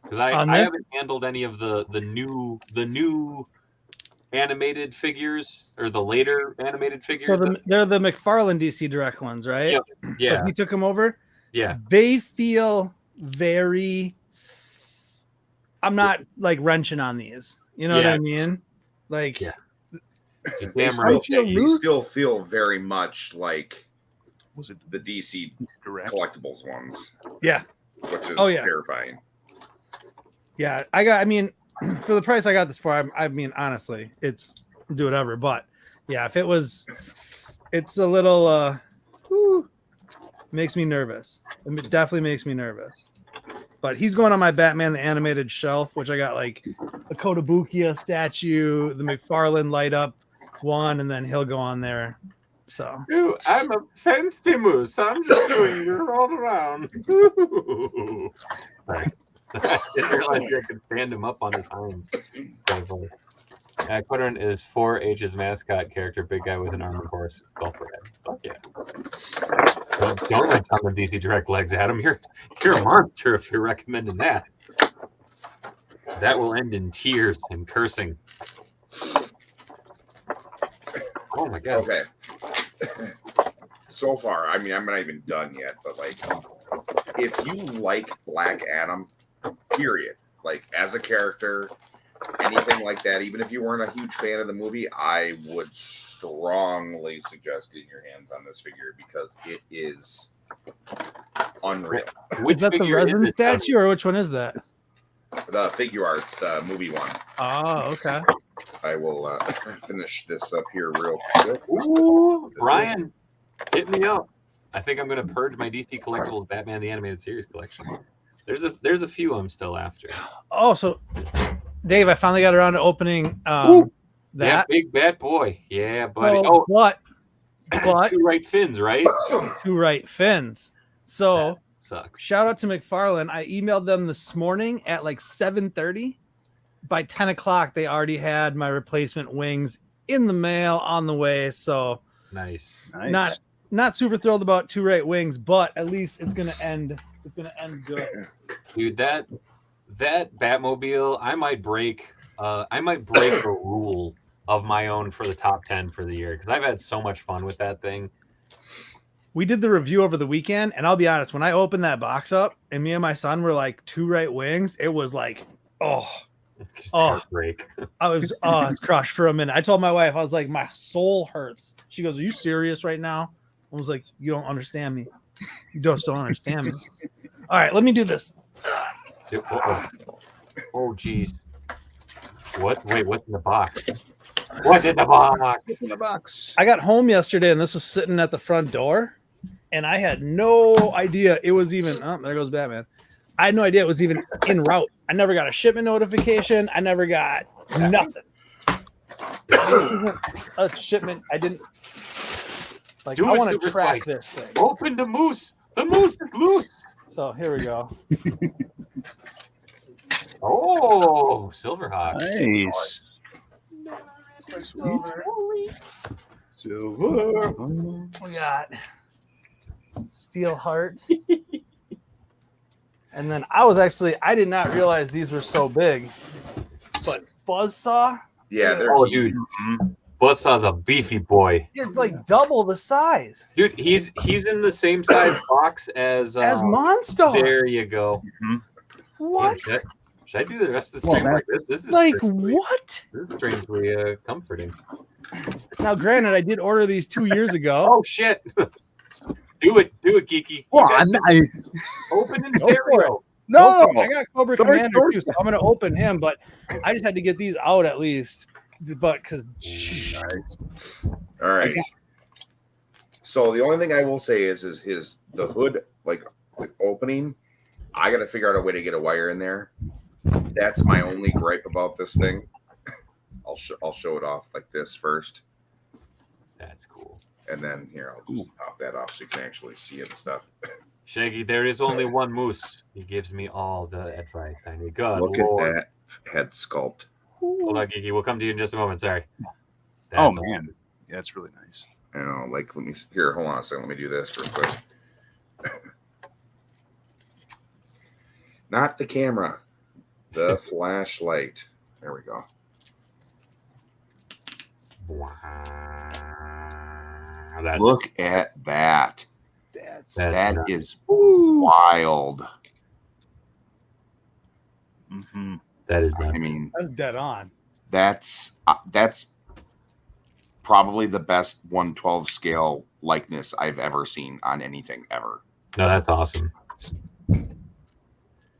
Because I haven't handled any of the new animated figures or the later animated figures. So they're the McFarlane DC Direct ones, right? Yeah. So he took them over. Yeah. They feel very. I'm not like wrenching on these. You know what I mean? Like. Yeah. You still feel very much like was it the DC Direct collectibles ones? Yeah. Which is terrifying. Yeah, I mean, for the price I got this for, I mean, honestly, it's do whatever. But yeah, if it was, it's a little, makes me nervous. It definitely makes me nervous. But he's going on my Batman the Animated shelf, which I got like a Kotobukiya statue, the McFarlane light up one, and then he'll go on there. So I'm a fancy moose. I'm just doing you all around. Sorry. I didn't realize I could stand him up on his hinds. Quadrant is 4H's mascot character, big guy with an armored horse. Golf for head. Fuck yeah. Don't let on the DC Direct legs, Adam. You're a monster if you're recommending that. That will end in tears and cursing. Oh my god. Okay. So far, I mean, I'm not even done yet, but like, if you like Black Adam, period, like as a character, anything like that, even if you weren't a huge fan of the movie, I would strongly suggest getting your hands on this figure because it is unreal. Is that the resin statue or which one is that? The figure arts, the movie one. Oh, okay. I will finish this up here real quick. Ooh, Brian, hit me up. I think I'm going to purge my DC Collectibles Batman the Animated Series collection. There's a few I'm still after. Oh, so Dave, I finally got around to opening that. Yeah, big bad boy. Yeah, buddy. But two right fins, right? Two right fins. So that sucks. Shout out to McFarlane. I emailed them this morning at like 7:30. By 10 o'clock, they already had my replacement wings in the mail on the way. So nice. Not super thrilled about two right wings, but at least it's gonna end. It's gonna end good. Dude, that Batmobile, I might break a rule of my own for the top 10 for the year because I've had so much fun with that thing. We did the review over the weekend, and I'll be honest, when I opened that box up and me and my son were like 2 right wings, it was like, Heartbreak. I was crushed for a minute. I told my wife, I was like, my soul hurts. She goes, are you serious right now? I was like, you don't understand me. You just don't understand me. All right, let me do this. Oh, geez. What? Wait, what's in the box? What's in the box? What's in the box? I got home yesterday, and this was sitting at the front door, and I had no idea it was even. Oh, there goes Batman. I had no idea it was even en route. I never got a shipment notification. I never got nothing. A shipment. I didn't. Like, I want to track this thing. Open the moose. The moose is loose. So here we go. Oh, Silverhawk. Nice. Silver. Silver. We got Steel Heart. And then I did not realize these were so big. But Buzzsaw. Yeah, they're dude. Buzzsaw's a beefy boy. It's like double the size. Dude, he's in the same size box as Monster. There you go. Mm-hmm. What? Yeah, should I do the rest of the stream like this? This is like strangely, what? This is strangely comforting. Now, granted, I did order these 2 years ago. Oh shit! do it, Geeky. Well, Open in stereo. No, I got Cobra The first Commander too, so I'm going to open him. But I just had to get these out at least. But because nice. all right. So the only thing I will say is the hood like opening. I got to figure out a way to get a wire in there. That's my only gripe about this thing. I'll show it off like this first. That's cool. And then here, I'll just pop that off so you can actually see it and stuff. Shaggy, there is only one moose. He gives me all the advice I need. God, Look Lord. at that head sculpt. Hold on, Geeky. We'll come to you in just a moment. Sorry. Oh man, yeah, that's really nice. I know. Like, let me here. Hold on a second. Let me do this real quick. Not the camera, the flashlight. There we go. Wow. Look at that. That nuts. is wild. Mm-hmm. That is nuts. I mean, that's dead on. that's probably the best 1/12 scale likeness I've ever seen on anything ever. No, that's awesome.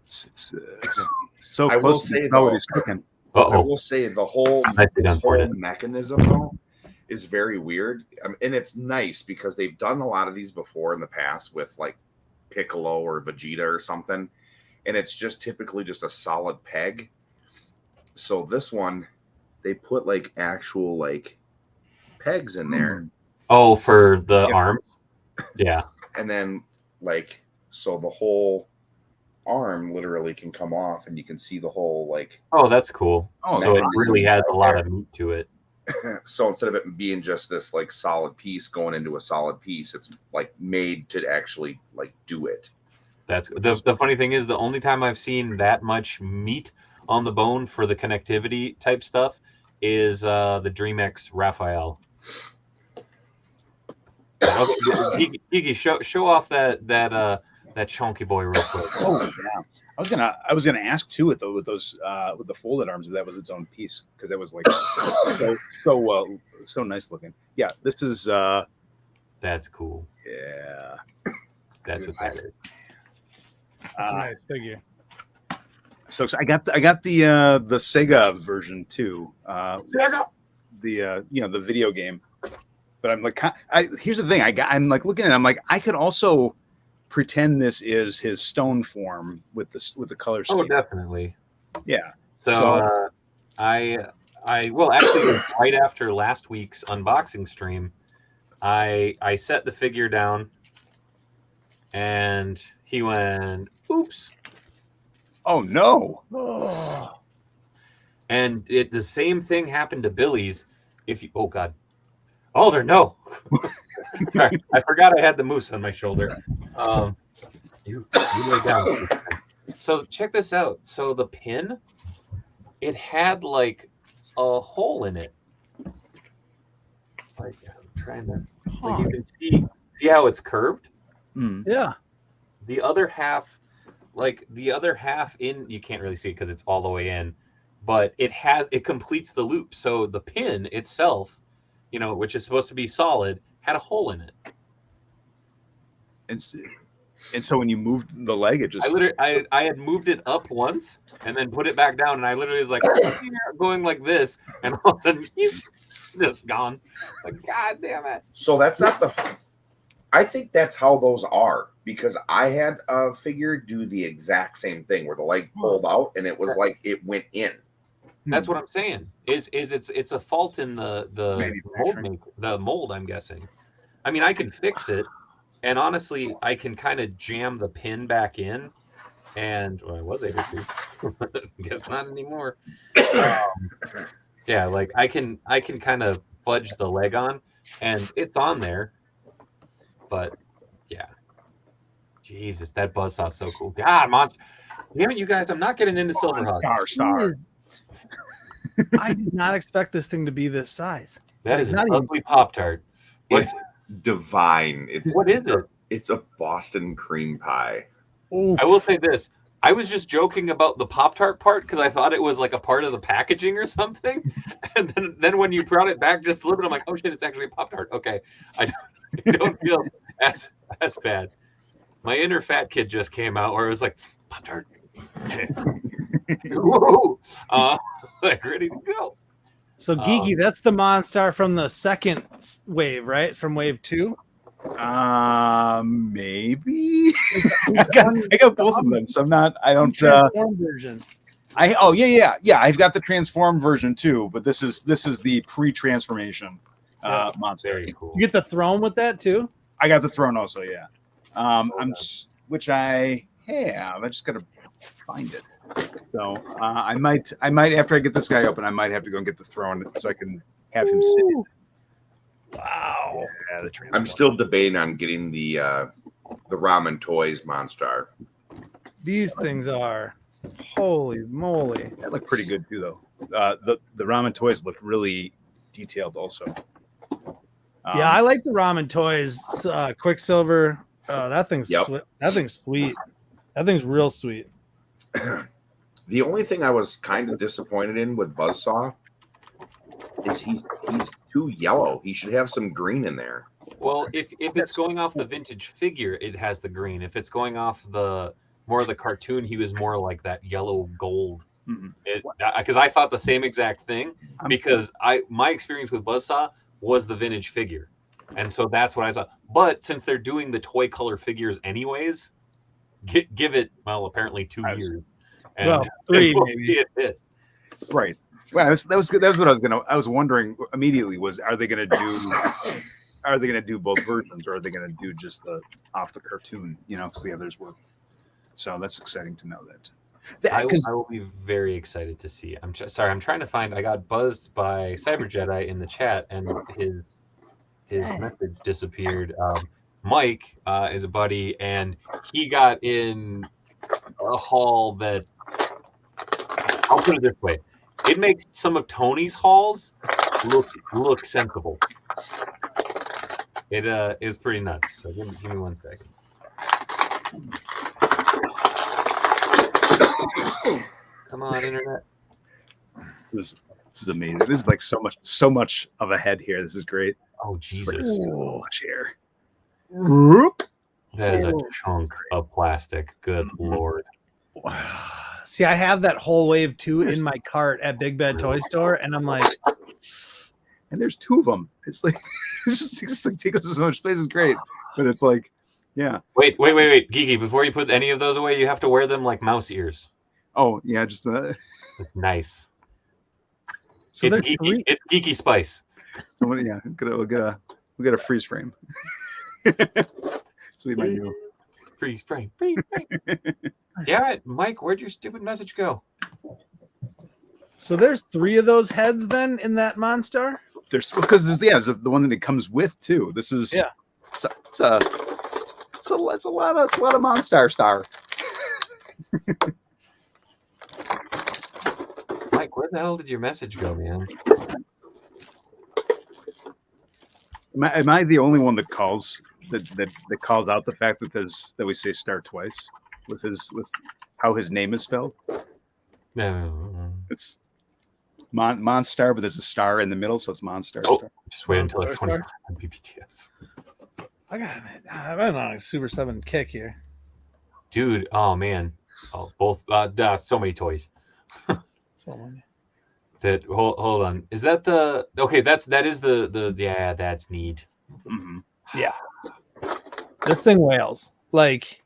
It's so I will close say to though- what he's cooking. I will say the whole, Nicely done, this whole Porter. mechanism though is very weird, and it's nice because they've done a lot of these before in the past with like Piccolo or Vegeta or something, and it's just typically just a solid peg. So this one, they put like actual like pegs in there, Oh, for the arms? Yeah. and then like so the whole arm literally can come off, and you can see the whole like. Oh, that's cool. Oh, So it nice. really has a lot There. of meat to it. So instead of it being just this like solid piece going into a solid piece, it's like made to actually like do it. That's the funny thing is the only time I've seen that much meat on the bone for the connectivity type stuff is the DreamX Raphael. Okay, Geeky, show off that chunky boy real quick. Oh yeah, I was gonna ask too with those with the folded arms if that was its own piece because that was like so nice looking. Yeah, this is That's cool. yeah. That's what that is. That's a nice figure. So I got the Sega version too. The the video game. But I'm like, here's the thing. I'm like looking at it. I'm like, I could also pretend this is his stone form with the color scheme. Oh, definitely. Yeah. So I well actually right after last week's unboxing stream, I set the figure down, and he went, "Oops." Oh no. Oh, And the same thing happened to Billy's. Oh God, Alder, no. Sorry, I forgot I had the moose on my shoulder. You lay down. So check this out. So the pin, it had like a hole in it, like I'm trying to. Like you can see how it's curved. Yeah. The other half, you can't really see it because it's all the way in, but it completes the loop. So the pin itself, which is supposed to be solid, had a hole in it. And so when you moved the leg, it just I had moved it up once and then put it back down, and I literally was like going like this, and all of a sudden he's just gone. Like, God damn it. So that's not I think that's how those are, because I had a figure do the exact same thing where the leg pulled out and it was like it went in. That's what I'm saying. It's a fault in the mold, I'm guessing. I mean, I can fix it, and honestly, I can kind of jam the pin back in, and I was able to. I guess not anymore. Yeah, like I can kind of fudge the leg on, and it's on there. But yeah, Jesus, that buzzsaw's so cool. God, monster! Damn it, you guys! I'm not getting into Silverhawk. Star. I did not expect this thing to be this size. That is an ugly Pop-Tart. It's divine. What is it? It's a Boston cream pie. Ooh. I will say this. I was just joking about the Pop-Tart part because I thought it was like a part of the packaging or something. And then when you brought it back just a little bit, I'm like, oh shit, it's actually a Pop-Tart. Okay. I don't feel as bad. My inner fat kid just came out where it was like, Pop-Tart. Whoa. Like ready to go. So Geeky, that's the Monstar from the second wave, right? From wave 2? Maybe. I got both of them, so I don't transform version. I've got the transform version too, but this is the pre-transformation monster. Very cool. You get the throne with that too? I got the throne also, yeah. Which I have. I just gotta find it. So I might after I get this guy open, I might have to go and get the throne so I can have him sit. Wow. Yeah, I'm still debating on getting the Ramen Toys Monstar. These things are holy moly. That looked pretty good too, though. The Ramen Toys looked really detailed also. Yeah, I like the Ramen Toys. Quicksilver. That thing's that thing's sweet. That thing's real sweet. The only thing I was kind of disappointed in with Buzzsaw is he's too yellow. He should have some green in there. Well, if it's going off the vintage figure, it has the green. If it's going off more of the cartoon, he was more like that yellow gold. Because I thought the same exact thing, because my experience with Buzzsaw was the vintage figure, and so that's what I saw. But since they're doing the toy color figures anyways, give it apparently 2 years. And 3 maybe. Right. Well, that was good. That was what I was wondering immediately are they gonna do both versions, or are they gonna do just the off the cartoon? Because the others were. So that's exciting to know that. I will be very excited to see. I'm trying to find. I got buzzed by Cyber Jedi in the chat, and his message disappeared. Mike is a buddy, and he got in a haul that, I'll put it this way, it makes some of Tony's hauls look sensible. It is pretty nuts. So give me 1 second. Come on, internet. This is amazing. This is like so much of a head here. This is great. Oh Jesus! Like so much hair. That is a chunk of plastic. Good Lord. See, I have that whole wave 2 in my cart at Big Bad Toy Store, and I'm like, and there's 2 of them. It's like it's just like taking so much space is great, but it's like, yeah. Wait, Geeky. Before you put any of those away, you have to wear them like mouse ears. Oh yeah, just that. Nice. So it's geeky. It's Geeky Spice. Somebody, yeah, we'll get a freeze frame. Sweet, my new freeze frame. Yeah, Mike, where'd your stupid message go? So there's 3 of those heads then in that Monstar? There's because there's the one that it comes with too. This is it's a lot of Monstar Star. Mike, where the hell did your message go, man? Am I the only one that calls that calls out the fact that we say star twice with how his name is spelled? No. It's Monstar, but there's a star in the middle, so it's Monstar. Oh, Star. just wait until it's 25 on BBTS. I'm on a Super 7 kick here. Dude, oh man. Oh, both so many toys. So many. That hold on. Is that the okay, that is the yeah, that's neat. Mm-hmm. Yeah. This thing wails. Like,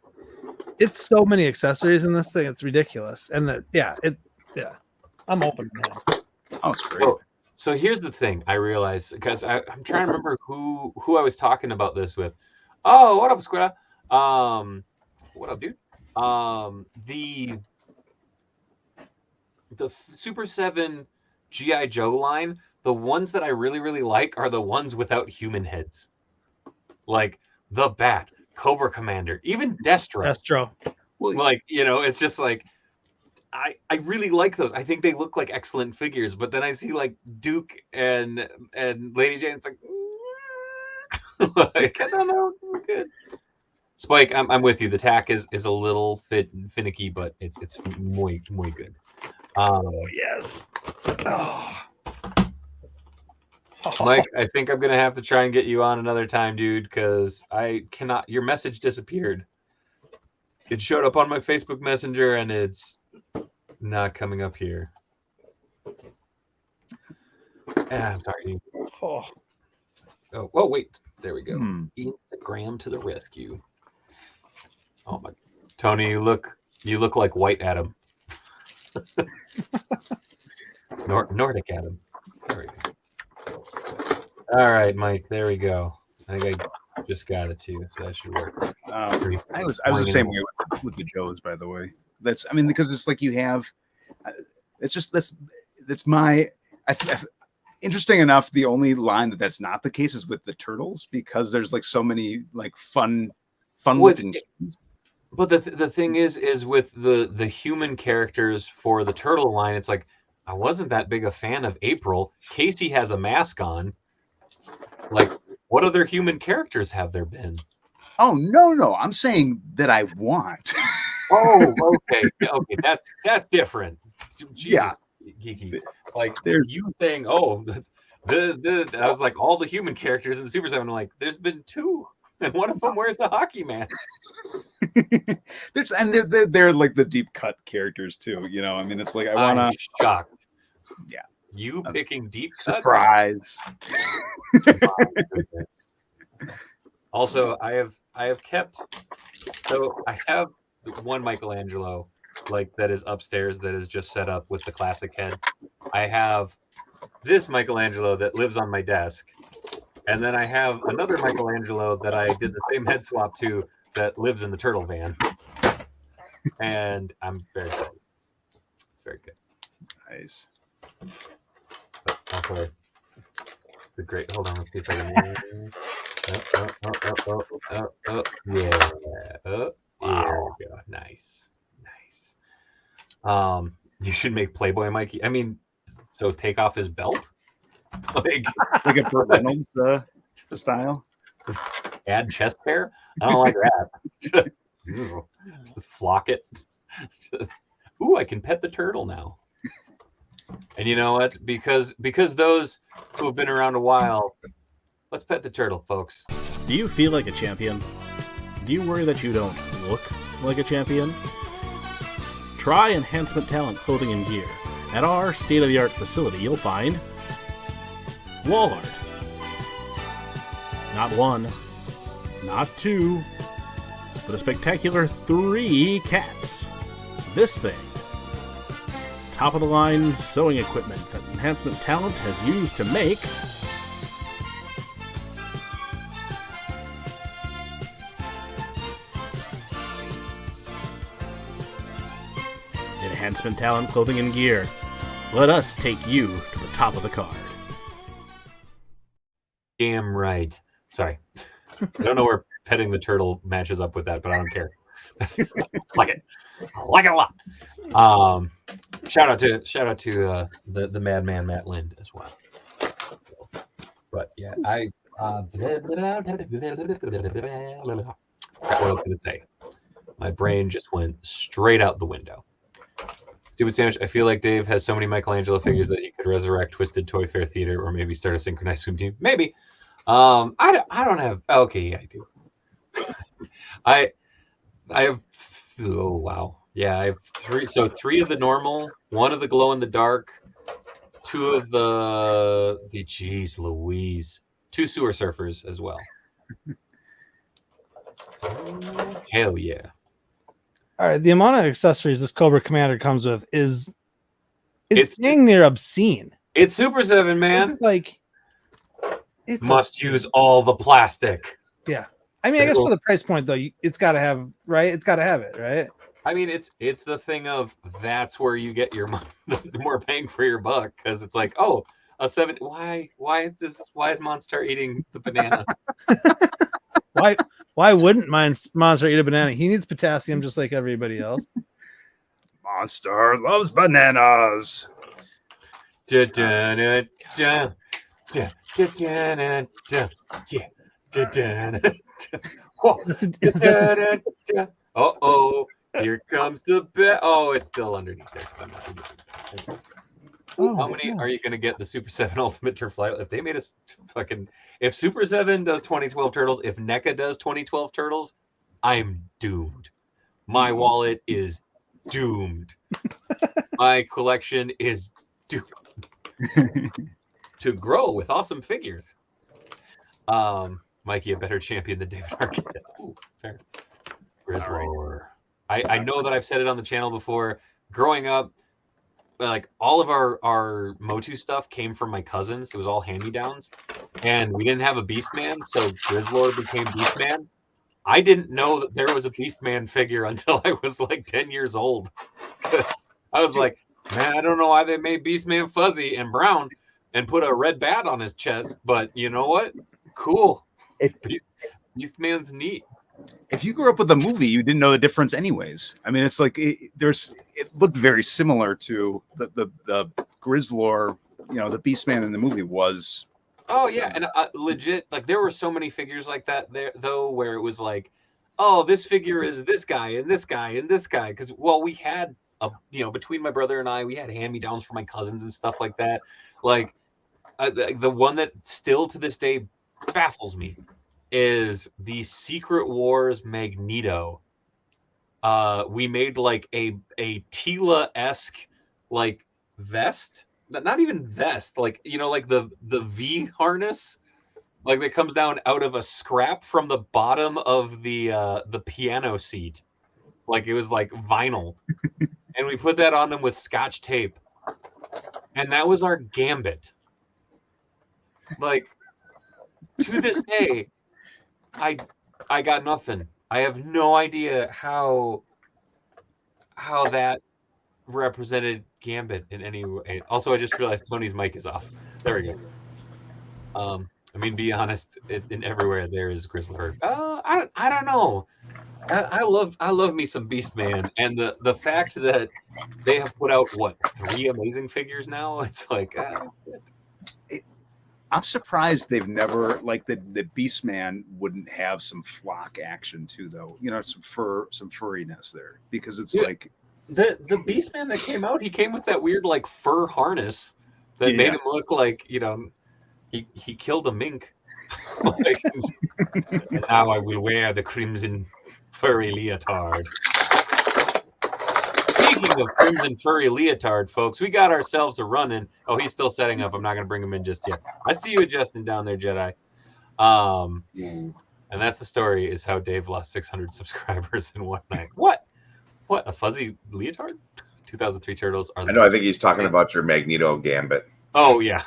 it's so many accessories in this thing, it's ridiculous. And I'm open to him. Oh, it's great. Well, so here's the thing I realized, because I'm trying to remember who I was talking about this with. Oh, what up, Squidda? What up, dude? The Super 7 G.I. Joe line, the ones that I really, really like are the ones without human heads. Like the Bat, Cobra Commander, even Destro. Well, Like, it's just like, I really like those. I think they look like excellent figures, but then I see like Duke and Lady Jane, it's like, like I don't know, good. Spike, I'm with you. The tack is a little finicky, but it's muy good. Yes. Oh. Mike, I think I'm gonna have to try and get you on another time, dude, because I cannot. Your message disappeared. It showed up on my Facebook Messenger, and it's not coming up here. I'm sorry. Oh, wait. There we go. Instagram to the rescue. Oh my, Tony, you look like White Adam. Nordic Adam. There we go. All right, Mike. There we go. I think I just got it too, so that should work. I was the same way with the Joes, by the way. Because it's like you have. It's just that's my. Interesting enough, the only line that's not the case is with the turtles, because there's like so many like fun looking. But the thing is with the human characters for the turtle line, it's like I wasn't that big a fan of April. Casey has a mask on. Like, what other human characters have there been? Oh no! I'm saying that I want. Oh, okay, that's different. Jesus, yeah, Geeky. Like you saying, oh, I was like all the human characters in the Super 7. I'm like, there's been 2. And one of them wears a hockey mask. They're like the deep cut characters too. It's like I'm shocked. Yeah, you picking deep cut? Surprise. Also, I have kept. So I have one Michelangelo that is upstairs that is just set up with the classic head. I have this Michelangelo that lives on my desk. And then I have another Michelangelo that I did the same head swap to that lives in the turtle van. And I'm very excited. It's very good. Nice. But also, the great. Hold on, let's see if I can. Yeah. Wow. There we go. Nice. You should make Playboy Mikey. So take off his belt. Like a Burt Reynolds style. Add chest hair. I don't like that. Just flock it. I can pet the turtle now. And you know what? Because those who have been around a while, let's pet the turtle, folks. Do you feel like a champion? Do you worry that you don't look like a champion? Try Enhancement Talent Clothing and Gear. At our state-of-the-art facility, you'll find wall art. Not 1, not 2, but a spectacular 3 cats. This thing. Top-of-the-line sewing equipment that Enhancement Talent has used to make Enhancement Talent Clothing and Gear. Let us take you to the top of the card. Damn right. Sorry. I don't know where petting the turtle matches up with that, but I don't care. Like it. I like it a lot. Shout out to the madman Matt Lind as well. But yeah, Forgot what I was going to say. My brain just went straight out the window. Stupid Sandwich, I feel like Dave has so many Michelangelo figures that he could resurrect Twisted Toy Fair Theater or maybe start a synchronized swim team. Maybe. I don't have... Okay, yeah, I do. I have... Oh, wow. Yeah, I have 3. So 3 of the normal, 1 of the glow-in-the-dark, 2 of the... Jeez Louise. 2 sewer surfers as well. Hell yeah. All right, the amount of accessories this Cobra Commander comes with is it's dang near obscene. It's Super 7, man. Like it must use all the plastic. Yeah. I mean, I guess for the price point though, it's got to have, right? It's got to have it, right? I mean, it's the thing of that's where you get your more bang for your buck, because it's like, oh, a 7. Why is Monster eating the banana? Why wouldn't Monster eat a banana? He needs potassium just like everybody else. Monster loves bananas. Oh, here comes the bell. Oh, it's still underneath there. I'm not How many are you going to get the Super 7 Ultimate Turf Flight? If they made us fucking... If Super 7 does 2012 Turtles, if NECA does 2012 Turtles, I'm doomed. My wallet is doomed. My collection is doomed to grow with awesome figures. Mikey, a better champion than David Arquette. Ooh, fair. Grizzlor. I know that I've said it on the channel before. Growing up, like all of our Motu stuff came from my cousins. It was all hand-me-downs, and we didn't have a Beastman, so Grizzlor became Beastman. I didn't know that there was a Beastman figure until I was like 10 years old. Because I was like, man, I don't know why they made Beastman fuzzy and brown and put a red bat on his chest, but you know what? Cool. Beastman's neat. If you grew up with the movie, you didn't know the difference anyways. I mean, it's like it looked very similar to the Grizzlor, the Beastman in the movie was. Oh yeah, and legit, like there were so many figures like that there though, where it was like, oh, this figure is this guy and this guy and this guy, because we had between my brother and I, we had hand-me-downs for my cousins and stuff like that. Like the one that still to this day baffles me is the Secret Wars Magneto. We made like a Tila-esque like vest, not even vest, like like the V harness, like that comes down out of a scrap from the bottom of the piano seat, like it was like vinyl, and we put that on him with Scotch tape, and that was our Gambit. Like to this day, I got nothing. I have no idea how that represented Gambit in any way. Also, I just realized Tony's mic is off. There we go. I mean, be honest, in everywhere there is Grizzlor. I don't know. I love me some Beastman, and the fact that they have put out 3 amazing figures now. It's like. I'm surprised they've never the Beastman wouldn't have some flock action too, though. Some furriness there, because it's like the Beastman that came out. He came with that weird fur harness that made him look like he killed a mink. And now I will wear the crimson furry leotard. Speaking of crimson furry leotard, folks, we got ourselves a run-in. Oh, he's still setting up. I'm not going to bring him in just yet. I see you adjusting down there, Jedi. And that's the story, is how Dave lost 600 subscribers in one night. What? A fuzzy leotard? 2003 Turtles are. I know. I think he's talking about your Magneto Gambit. Oh yeah.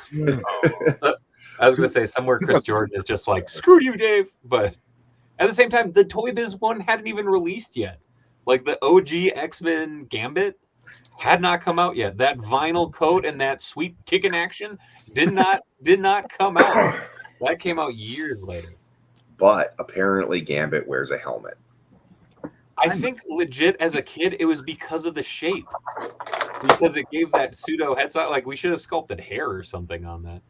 So, I was going to say somewhere Chris Jordan is just like, screw you, Dave. But at the same time, the Toy Biz one hadn't even released yet. Like the OG X-Men Gambit had not come out yet. That vinyl coat and that sweet kicking action did not come out. That came out years later. But apparently Gambit wears a helmet. I think legit as a kid, it was because of the shape. Because it gave that pseudo headshot. Like we should have sculpted hair or something on that.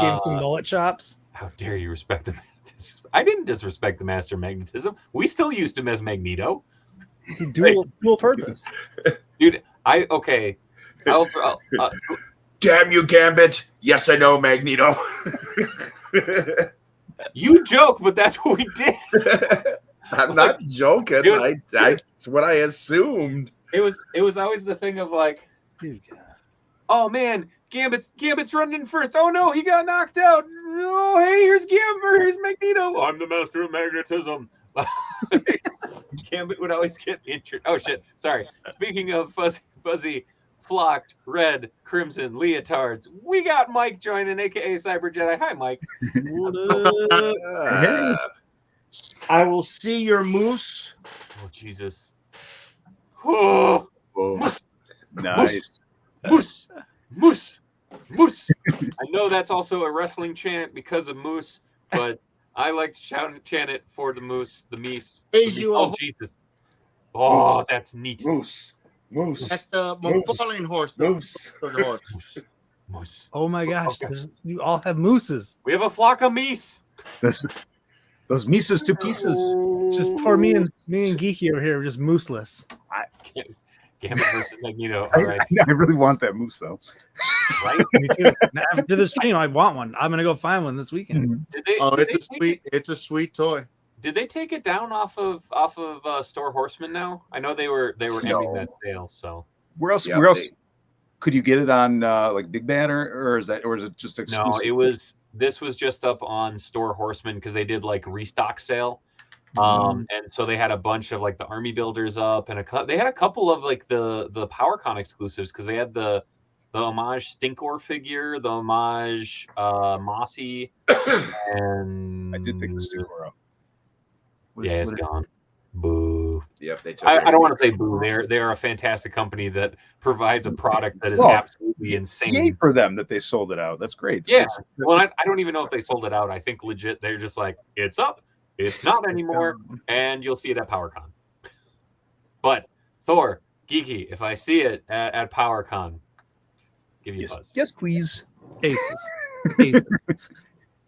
Gave him some mullet chops. How dare you respect the I didn't disrespect the Master of Magnetism. We still used him as Magneto. Dual purpose. Dude, I'll Damn you, Gambit. Yes, I know, Magneto. you joke, but that's what we did. I'm not joking. That's what I assumed. It was always the thing of like, oh man, Gambit's running in first. Oh no, he got knocked out. Oh hey, here's Gambit, here's Magneto. I'm the Master of Magnetism. Gambit would always get injured. Oh shit, sorry. Speaking of fuzzy, flocked, red, crimson leotards, we got Mike joining, aka Cyber Jedi. Hi, Mike. I will see your moose. Oh Jesus. Oh, Nice. Moose. I know that's also a wrestling chant because of moose, but I like to chant it for the moose, the meese. Oh Jesus! Oh, that's neat. Moose. That's the falling horse. Moose. Moose. Oh my gosh! You all have mooses. We have a flock of meese. Those Mises to pieces. Just poor me and Geeky over here, just mooseless. Gambit versus Magneto. All right. I really want that moose though. Right? Me too. After this stream, I want one. I'm gonna go find one this weekend. It's a sweet toy. Did they take it down off of Store Horseman now? I know they were ending that sale. So where else could you get it on like Big Bad or is it just exclusive? No, this was just up on Store Horseman because they did like restock sale. And so they had a bunch of like the army builders up and they had a couple of like the PowerCon exclusives because they had the homage Stinkor figure, the homage Mossy, and I did pick the Stinkor up. It's gone. Boo. Yep, they took I don't want to say boo. They're a fantastic company that provides a product that is absolutely insane. Yay for them that they sold it out. That's great. Yeah. Well, I don't even know if they sold it out. I think legit they're just like, it's up. It's not anymore, and you'll see it at PowerCon. But Thor, Geeky, if I see it at PowerCon, give you a buzz. Yes, please. Aces.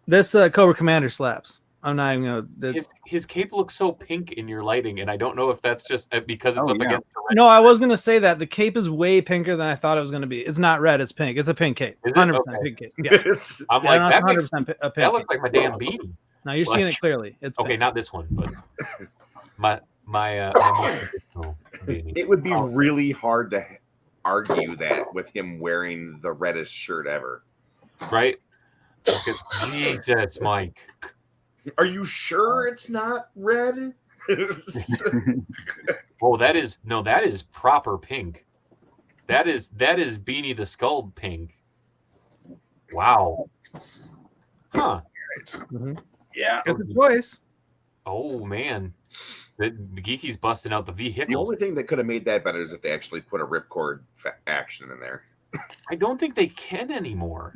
This Cobra Commander slaps. I'm not even gonna. His cape looks so pink in your lighting, and I don't know if that's just because it's up against the red. No, I was gonna say that the cape is way pinker than I thought it was gonna be. It's not red; it's pink. It's a pink cape. 100% pink cape. Yeah. I'm like that. 100% a pink. That looks like my damn beanie. Now you're seeing it clearly. It's okay, pink. not this one, but my it would be really hard to argue that with him wearing the reddest shirt ever. Right? Jesus, Mike. Are you sure it's not red? Oh, that is proper pink. That is Beanie the Skull pink. Wow. Huh. Mm-hmm. Yeah. It's a choice. Oh man. The Geeky's busting out the vehicles. The only thing that could have made that better is if they actually put a ripcord action in there. I don't think they can anymore.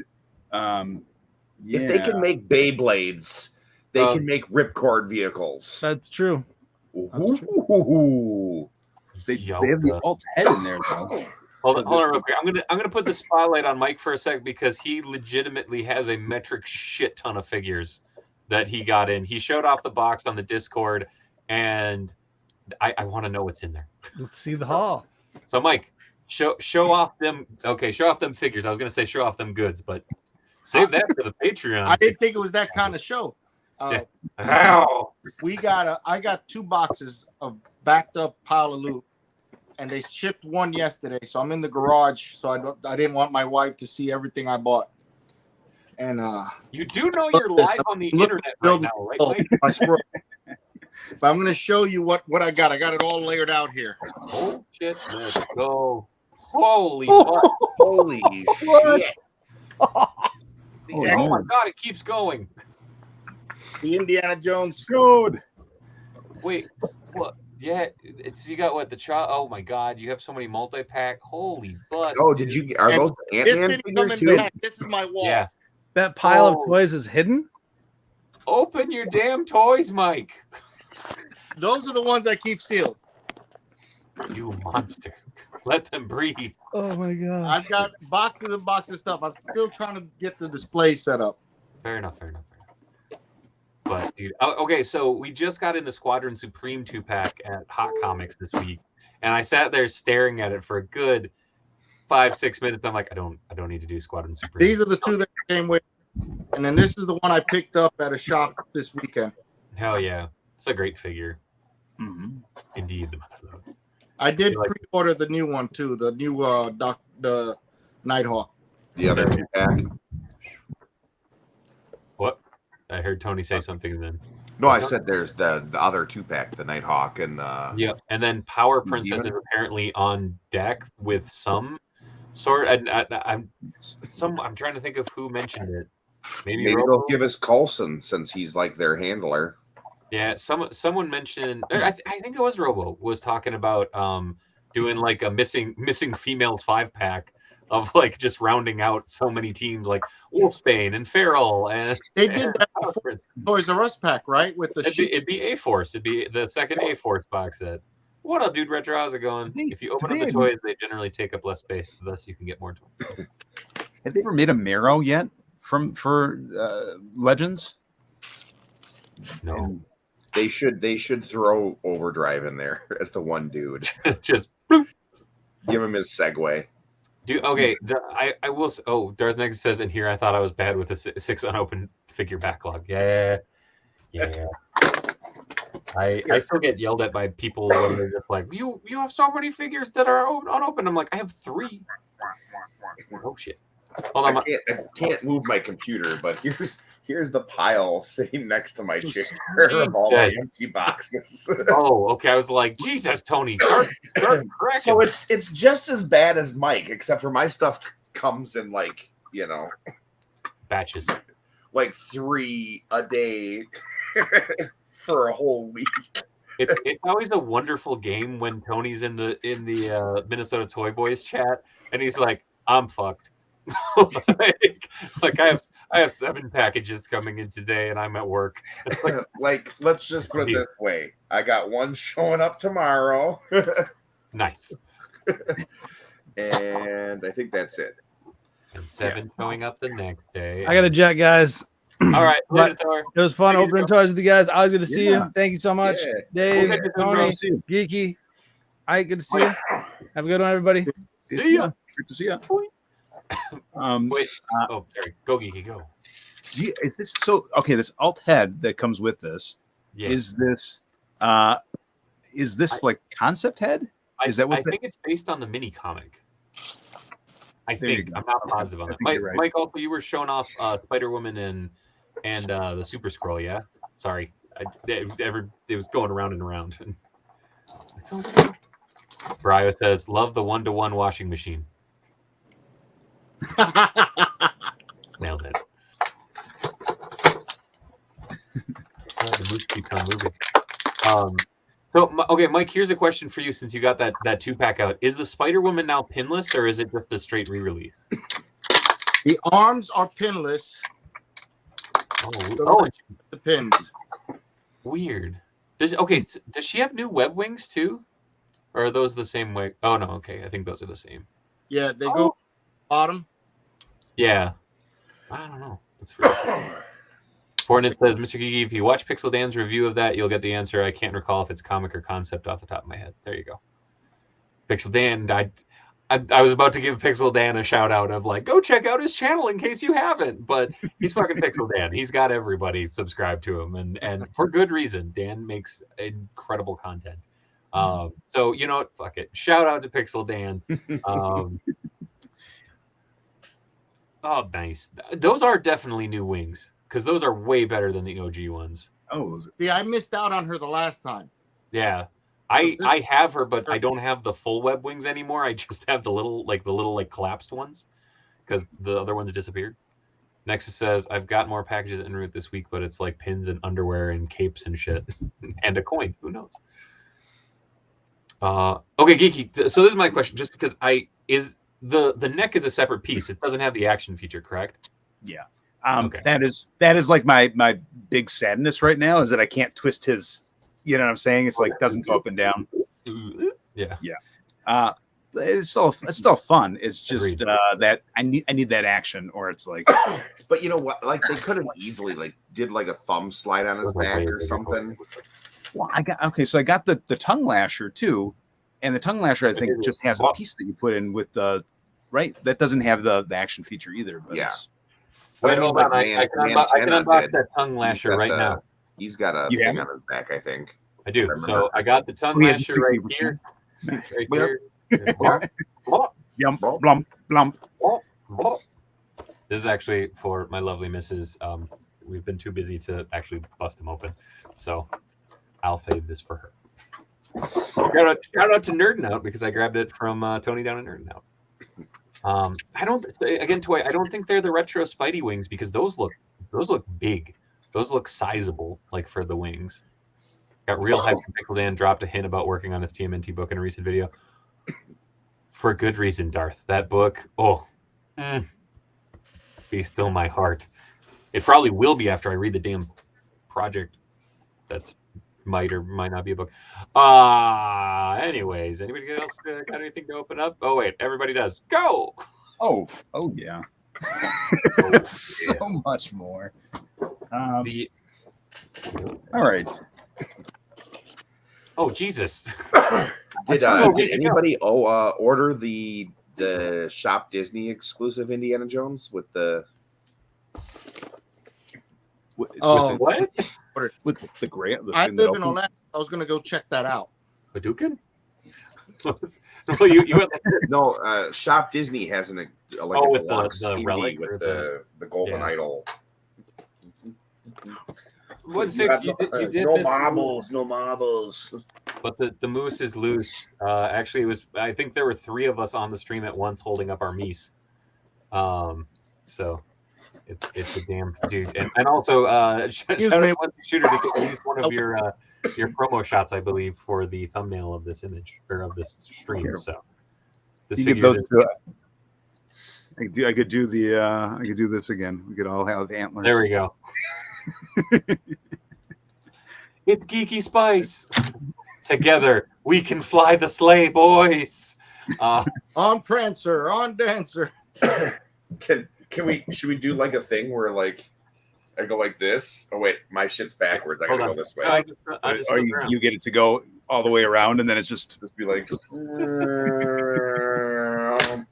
If they can make Beyblades, they can make ripcord vehicles. That's true. Ooh. They have the alt head in there though. Hold on real quick. I'm gonna put the spotlight on Mike for a sec because he legitimately has a metric shit ton of figures that he got in. He showed off the box on the Discord, and I want to know what's in there. Let's see the haul. So Mike, show off them. Okay, show off them figures. I was gonna say show off them goods, but save that for the Patreon. I didn't think it was that kind of show. How? I got 2 boxes of backed up pile of loot, and they shipped one yesterday. So I'm in the garage. So I didn't want my wife to see everything I bought. And you do know you're live on the internet right now, right, Mike? But I'm going to show you what I got. I got it all layered out here. Oh shit! Let's go. Holy fuck! Holy shit! Oh my god! It keeps going. The Indiana Jones code. Wait, what? Yeah, it's you got what the child? Oh my god! You have so many multi-pack. Holy butt! Oh, did you? Are those Ant-Man figures too? This is my wall. Yeah. That pile of toys is hidden. Open your damn toys, Mike. Those are the ones I keep sealed. You monster! Let them breathe. Oh my god! I've got boxes and boxes of stuff. I'm still trying to get the display set up. Fair enough. But dude, okay, so we just got in the Squadron Supreme 2-pack at Hot Comics this week, and I sat there staring at it for a good 5-6 minutes. I'm like, I don't need to do Squadron Supreme. These are the two that came with, and then this is the one I picked up at a shop this weekend. Hell yeah, it's a great figure. Mm-hmm. Indeed, the motherload. I did pre-order the new one too, the new the Nighthawk. The other 2-pack. What? I heard Tony say something, and then No, I said there's the other 2-pack, the Nighthawk and the and then Power Princess is apparently on deck with some sort. I'm trying to think of who mentioned it. Maybe they'll give us Coulson since he's like their handler. Yeah, someone mentioned. I think it was Robo was talking about doing like a missing females 5-pack of like just rounding out so many teams like Wolfsbane and Feral, and they did that before Toys R Us pack, right? With the it'd be A-Force. It'd be the second A-Force box set. What up, dude? Retro, how's it going? If you open up the toys, they generally take up less space, thus you can get more toys. Have they ever made a Marrow yet for Legends? No. And They should throw Overdrive in there as the one dude. Just Give him his segue. Dude, okay, I will. Oh, Darth Next says in here, I thought I was bad with a 6 unopened figure backlog. Yeah. I still get yelled at by people when they're just like, you have so many figures that are unopened. I'm like, I have 3. Oh shit. Hold on. I can't move my computer, but here's the pile sitting next to my chair of all my empty boxes. Oh, okay. I was like, Jesus, Tony, start cracking. So it's just as bad as Mike, except for my stuff comes in like, batches. Like 3 a day for a whole week. It's always a wonderful game when Tony's in the Minnesota Toy Boys chat and he's like, I'm fucked. like I have 7 packages coming in today and I'm at work. Like let's just put it this way. I got 1 showing up tomorrow. Nice. And I think that's it. And 7 showing up the next day. I got to jet, guys. All right, later, Thor. It was fun opening toys with you guys. Always good to see you. Thank you so much, Dave, Tony, Geeky. All right, good to see you. Have a good one, everybody. See ya. Good to see you. Wait. Sorry. Go, Geeky, go. Is this so? Okay, this alt head that comes with this is this like concept head? Is that what? I think it's based on the mini comic. I think I'm not positive on that. Mike, right. Mike, also you were showing off Spider Woman and the Super Scroll. Yeah, sorry, it was going around and around. Brio says, "Love the 1-to-1 washing machine." Nailed it. The moose keeps on moving. So, okay, Mike, here's a question for you since you got that 2-pack out. Is the Spider-Woman now pinless, or is it just a straight re-release? The arms are pinless. Oh, The pins. weird. Does she have new web wings, too? Or are those the same way? Oh, no, okay. I think those are the same. Yeah, they go bottom. Yeah. I don't know. That's really cool. Fortnite says, Mr. Geeky, if you watch Pixel Dan's review of that, you'll get the answer. I can't recall if it's comic or concept off the top of my head. There you go. Pixel Dan, I was about to give Pixel Dan a shout out of like, go check out his channel in case you haven't. But he's fucking Pixel Dan. He's got everybody subscribed to him, and for good reason. Dan makes incredible content. So you know what? Fuck it. Shout out to Pixel Dan. Oh, nice. Those are definitely new wings. Because those are way better than the OG ones. Oh, See, I missed out on her the last time. Yeah, I have her, but I don't have the full web wings anymore. I just have the little collapsed ones because the other ones disappeared. Nexus says I've got more packages en route this week, but it's like pins and underwear and capes and shit, and a coin. Who knows? Okay, Geeky. So this is my question. Just because the neck is a separate piece. It doesn't have the action feature, correct? yeah. Okay. That is like my big sadness right now is that I can't twist his. You know what I'm saying? It's like doesn't go up and down. Yeah. it's still fun. It's just that I need that action, or it's like. But you know what? Like they could have easily did like a thumb slide on his back or something. Well, I got the tongue lasher too, and the tongue lasher I think just has a piece that you put in with the right. That doesn't have the action feature either. But yeah. Wait, hold on. I can unbox that tongue lasher right now. He's got a thing on his back, I think. I do. So I got the tongue lasher right here. Right here. Yum, blump, blump. This is actually for my lovely missus. We've been too busy to actually bust them open, so I'll save this for her. Shout out to Nerdin' Out because I grabbed it from Tony down at Nerdin' Out. I don't think they're the retro Spidey wings because those look big. Those look sizable, like for the wings. Got real hype from Pickle Dan, dropped a hint about working on his TMNT book in a recent video. For good reason, Darth. That book, be still my heart. It probably will be after I read the damn project. That's might or might not be a book. Anyways, anybody else got anything to open up? Oh wait, everybody does. Go. Oh yeah. So much more. All right. Oh Jesus! Did anybody order the Shop Disney exclusive Indiana Jones with the? What? With the grant? I live in Orlando. I was gonna go check that out. Hadouken? No, Shop Disney has with the relic with the golden idol. What six? You did no marbles. But the moose is loose. Actually, it was. I think there were 3 of us on the stream at once holding up our meese. So it's a damn dude. And also, shout out to Shooter because you used one of your promo shots, I believe, for the thumbnail of this image or of this stream. So this you get those two. I could do this again. We could all have the antlers. There we go. It's Geeky Spice. Together we can fly the sleigh, boys. On Prancer, on Dancer. Should we do like a thing where like I go like this? Oh wait, my shit's backwards. I gotta go this way. Or you get it to go all the way around, and then it's just be like.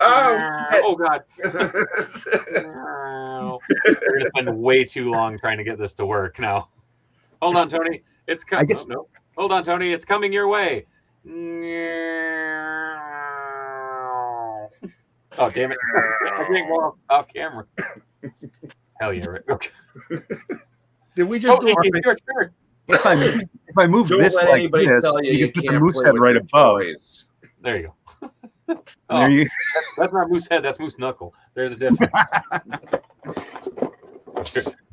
Oh God! We're gonna spend way too long trying to get this to work now. Hold on, Tony. It's coming. No. Hold on, Tony. It's coming your way. Oh damn it! I'm getting more off camera. Hell yeah! Right. Okay. Did we just do your turn? If I move this like this, you put the moose head right above. There you go. That's not moose head. That's moose knuckle. There's a difference.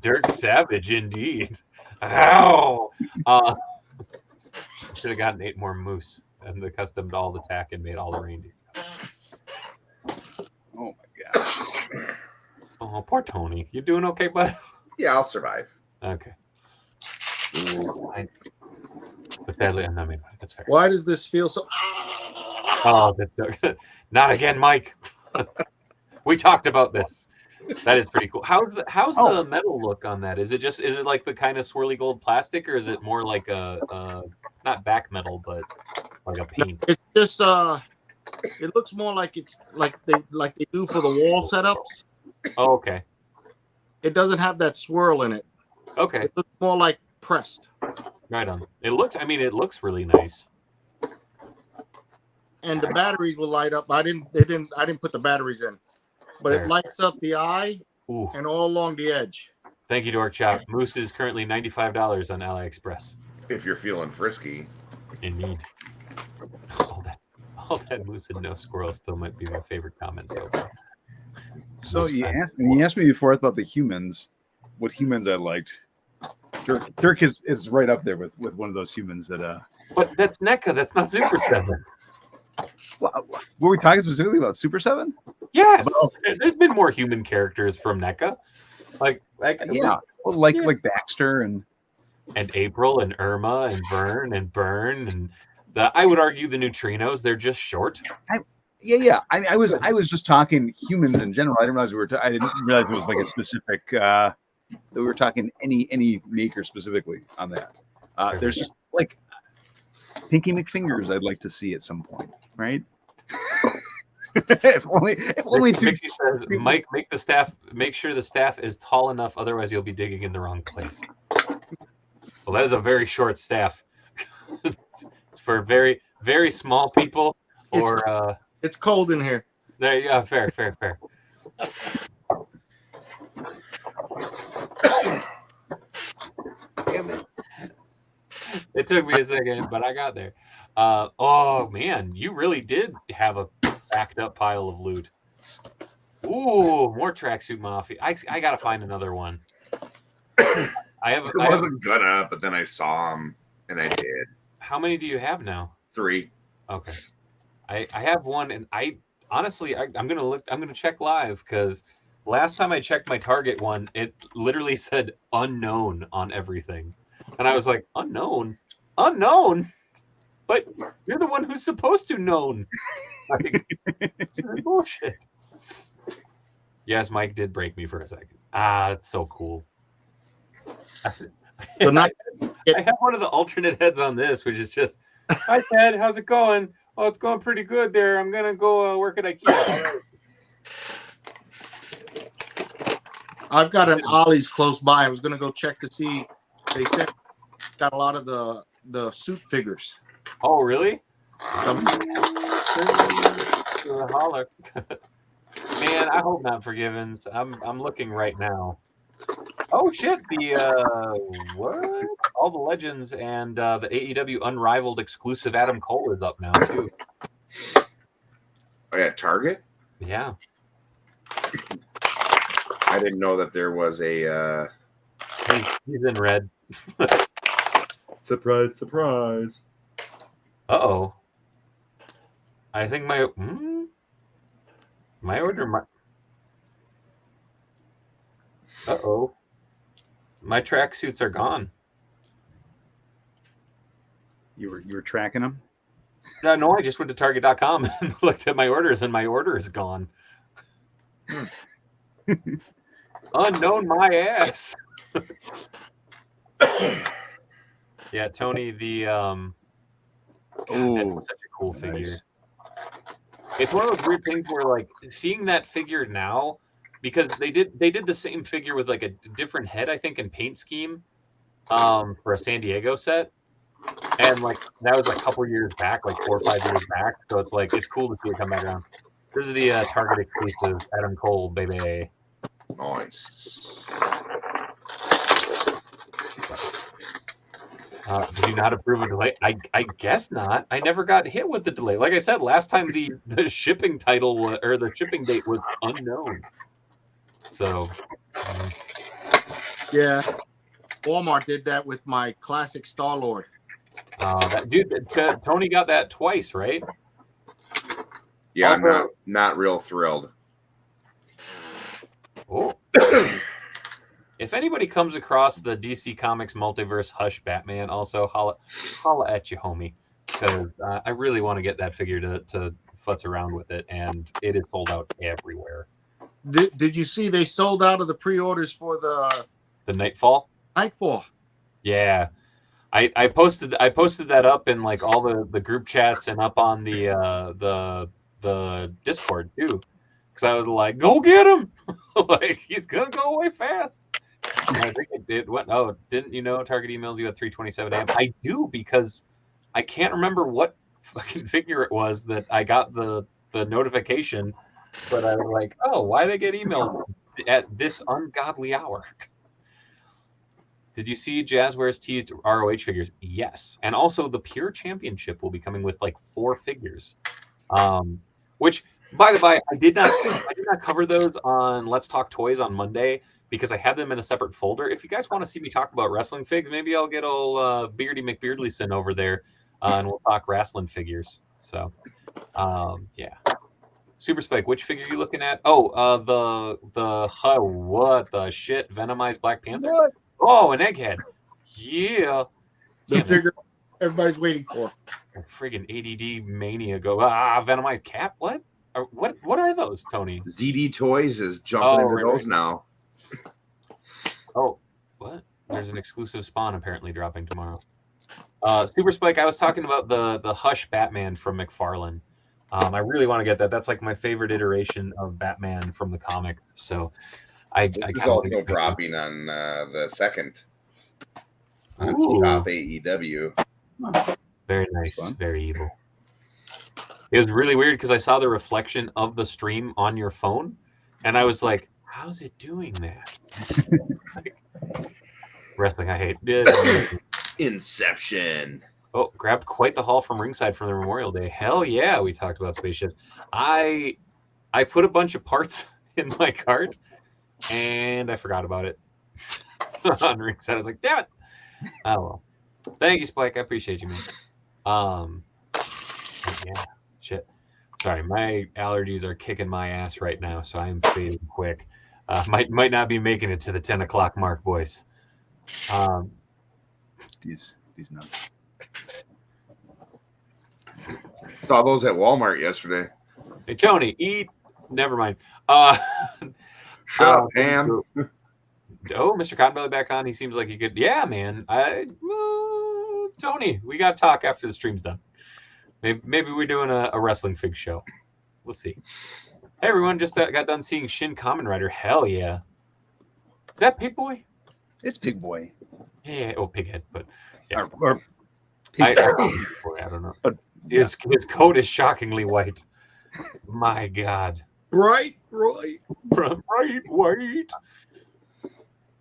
Dirk Savage, indeed. Ow! Should have gotten 8 more moose and the custom all the tack and made all the reindeer. Oh my gosh! Oh, poor Tony. You doing okay, bud? Yeah, I'll survive. Okay. But sadly, I'm not made by it. That's fair. Why does this feel so? Oh, that's so good. Not again, Mike. We talked about this. That is pretty cool. How's the metal look on that? Is it like the kind of swirly gold plastic, or is it more like a not back metal, but like a paint? It's just it looks more like it's like they do for the wall setups. Oh, okay. It doesn't have that swirl in it. Okay. It looks more like pressed. Right on. It looks it looks really nice. And the batteries will light up. I didn't put the batteries in. But it lights up the eye and all along the edge. Thank you, Dork Chop. Moose is currently $95 on AliExpress. If you're feeling frisky. Indeed. All that moose and no squirrel still might be my favorite comment. So you asked me before about the humans, what humans I liked. Dirk is right up there with one of those humans that. But that's NECA. That's not Super 7. Were we talking specifically about Super 7? Yes. There's been more human characters from NECA, like Baxter and April and Irma and Vern and Burn and I would argue the neutrinos. They're just short. Yeah. I was just talking humans in general. I didn't realize I didn't realize it was like a specific. That we were talking any maker specifically on that. There's just like Pinky McFingers. I'd like to see at some point, right? if only two. Mickey says, Mike, make sure the staff is tall enough, otherwise you'll be digging in the wrong place. Well, that is a very short staff. It's for very, very small people, or it's cold in here. There you go. Fair. Damn it. It took me a second, but I got there. Oh man, you really did have a backed up pile of loot. Ooh, more Tracksuit Mafia. I gotta find another one. I wasn't gonna, but then I saw them and I did. How many do you have now? 3. Okay. I have one, and I'm gonna check live, because last time I checked my Target one, it literally said unknown on everything. And I was like, unknown? But you're the one who's supposed to known. Like, bullshit. Yes, Mike did break me for a second. It's so cool. I have one of the alternate heads on this, which is just, hi, Ted, how's it going? Oh, it's going pretty good there. I'm going to go work at IKEA. I've got an Ollie's close by. I was going to go check to see. They said got a lot of the suit figures. Oh, really? Holler. Man, I hope not for Givens. I'm looking right now. Oh shit! The what? All the Legends and the AEW Unrivaled exclusive Adam Cole is up now too. Oh yeah, Target. Yeah. I didn't know that there was a. He's in red. Surprise! Uh-oh. I think my order. Uh-oh. My tracksuits are gone. You were tracking them? No, I just went to Target.com and looked at my orders, and my order is gone. Unknown my ass. Yeah, Tony, God, that's such a cool figure. Nice. It's one of those weird things where, like, seeing that figure now, because they did the same figure with like a different head, I think, and paint scheme, for a San Diego set, and like that was like a couple years back, like 4 or 5 years back. So it's like it's cool to see it come back around. This is the Target exclusive Adam Cole, baby. Nice. Did you not approve a delay? I guess not. I never got hit with the delay. Like I said last time, the shipping title or the shipping date was unknown. So, yeah, Walmart did that with my classic Star-Lord. Tony got that twice, right? Yeah, Also, I'm not real thrilled. Oh. If anybody comes across the DC Comics Multiverse Hush Batman, also holla at you, homie, because I really want to get that figure to futz around with it, and it is sold out everywhere. Did you see they sold out of the pre-orders for the Nightfall? Nightfall. Yeah, I posted that up in like all the group chats and up on the Discord too, because I was like, go get him, like he's gonna go away fast. And I think it did. What? Oh, didn't you know Target emails you at 3:27 a.m.? I do, because I can't remember what fucking figure it was that I got the notification. But I was like, oh, why they get emailed at this ungodly hour? Did you see Jazzwares teased ROH figures? Yes. And also the Pure Championship will be coming with like 4 figures. Which, by the by, I did not cover those on Let's Talk Toys on Monday, because I had them in a separate folder. If you guys want to see me talk about wrestling figs, maybe I'll get old Beardy McBeardlyson over there and we'll talk wrestling figures. So, yeah. Super Spike, which figure are you looking at? Oh, the shit Venomized Black Panther? What? Oh, an egghead. Yeah. The figure everybody's waiting for. Friggin' ADD mania go. Venomized Cap? What? What are those, Tony? ZD Toys is jumping into those now. Oh, what? There's an exclusive spawn apparently dropping tomorrow. Super Spike, I was talking about the Hush Batman from McFarlane. I really want to get that. That's like my favorite iteration of Batman from the comic. So This is also dropping on the 2nd on Shop AEW. Very nice. Very evil. It was really weird because I saw the reflection of the stream on your phone, and I was like, how's it doing that? Wrestling I hate. Inception. Oh, grabbed quite the haul from ringside from the Memorial Day. Hell yeah, we talked about spaceships. I put a bunch of parts in my cart, and I forgot about it on ringside. I was like, damn it. Oh, well. Thank you, Spike. I appreciate you, man. Yeah, shit. Sorry, my allergies are kicking my ass right now, so I'm fading quick. Might not be making it to the 10 o'clock mark, boys. These nuts. Saw those at Walmart yesterday. Hey, Tony, eat. Never mind. Shut up, Pam. Oh, Mr. Cottonbelly back on. He seems like he could. Yeah, man. Tony, we got to talk after the stream's done. Maybe we're doing a wrestling fig show. We'll see. Hey, everyone. Just got done seeing Shin Kamen Rider. Hell yeah. Is that Pig Boy? It's Pig Boy. Yeah. Oh, Pighead. But yeah. Or I don't know. But his coat is shockingly white. My God. Bright. White.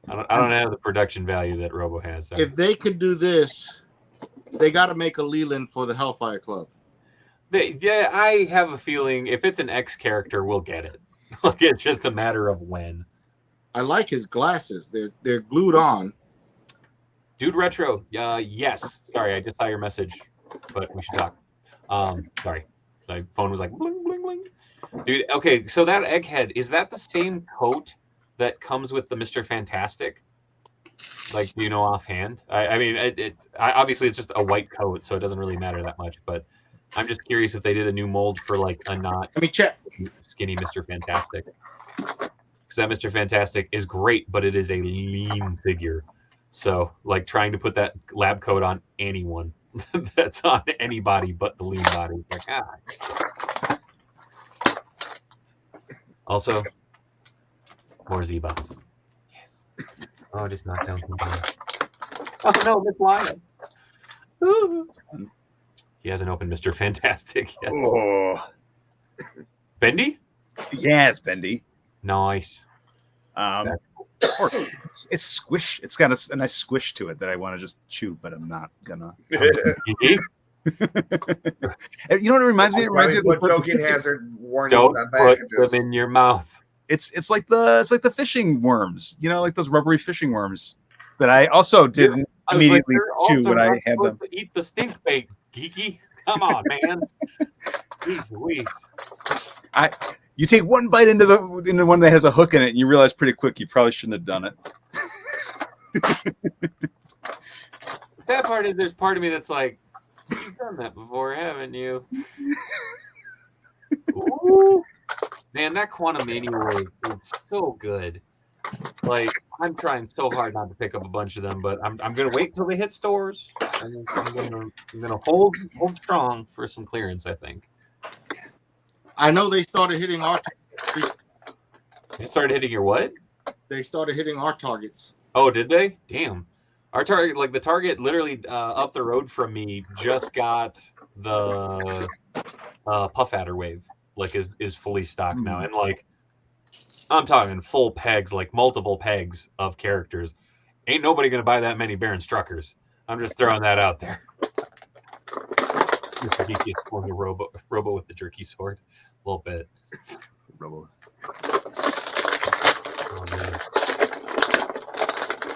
I don't have the production value that Robo has. Sorry. If they could do this, they got to make a Leland for the Hellfire Club. Yeah, I have a feeling if it's an X character, we'll get it. Like, it's just a matter of when. I like his glasses. They're glued on. Dude Retro, yes. Sorry, I just saw your message, but we should talk. Sorry. My phone was like bling, bling, bling. Dude, okay, so that Egghead, is that the same coat that comes with the Mr. Fantastic? Like, do you know offhand? I mean, obviously it's just a white coat, so it doesn't really matter that much, but I'm just curious if they did a new mold for like a not Let me check. Skinny Mr. Fantastic. Because that Mr. Fantastic is great, but it is a lean figure. So, like, trying to put that lab coat on anyone that's on anybody but the lean body. Like, Also, more Z-bots. Yes. Oh, just knocked down some things. Oh, no, Miss Lion. Ooh. He hasn't opened Mr. Fantastic yet. Oh. Bendy? Yeah, it's Bendy. Nice. It's squish. It's got a nice squish to it that I want to just chew, but I'm not gonna. You know what it reminds me? It reminds me of what choking hazard warning don't on put packages. them in your mouth. It's like the fishing worms, like those rubbery fishing worms that I also didn't immediately chew when I had them. Eat the stink bait, Geeky. Come on, man. Jeez Louise. You take one bite into the one that has a hook in it, and you realize pretty quick you probably shouldn't have done it. That part is there's part of me that's like, you've done that before, haven't you? Ooh. Man, that Quantum Mania wave is so good. Like, I'm trying so hard not to pick up a bunch of them, but I'm gonna wait till they hit stores. And I'm gonna hold strong for some clearance, I think. I know they started hitting our. They started hitting your what? They started hitting our targets. Oh, did they? Damn. Our target, like the target, literally up the road from me, just got the Puff Adder wave. Like is fully stocked now, and like I'm talking full pegs, like multiple pegs of characters. Ain't nobody gonna buy that many Baron Struckers. I'm just throwing that out there. Mr. Geeky is pulling a Robo with the jerky sword. A little bit. Robo. Oh, man.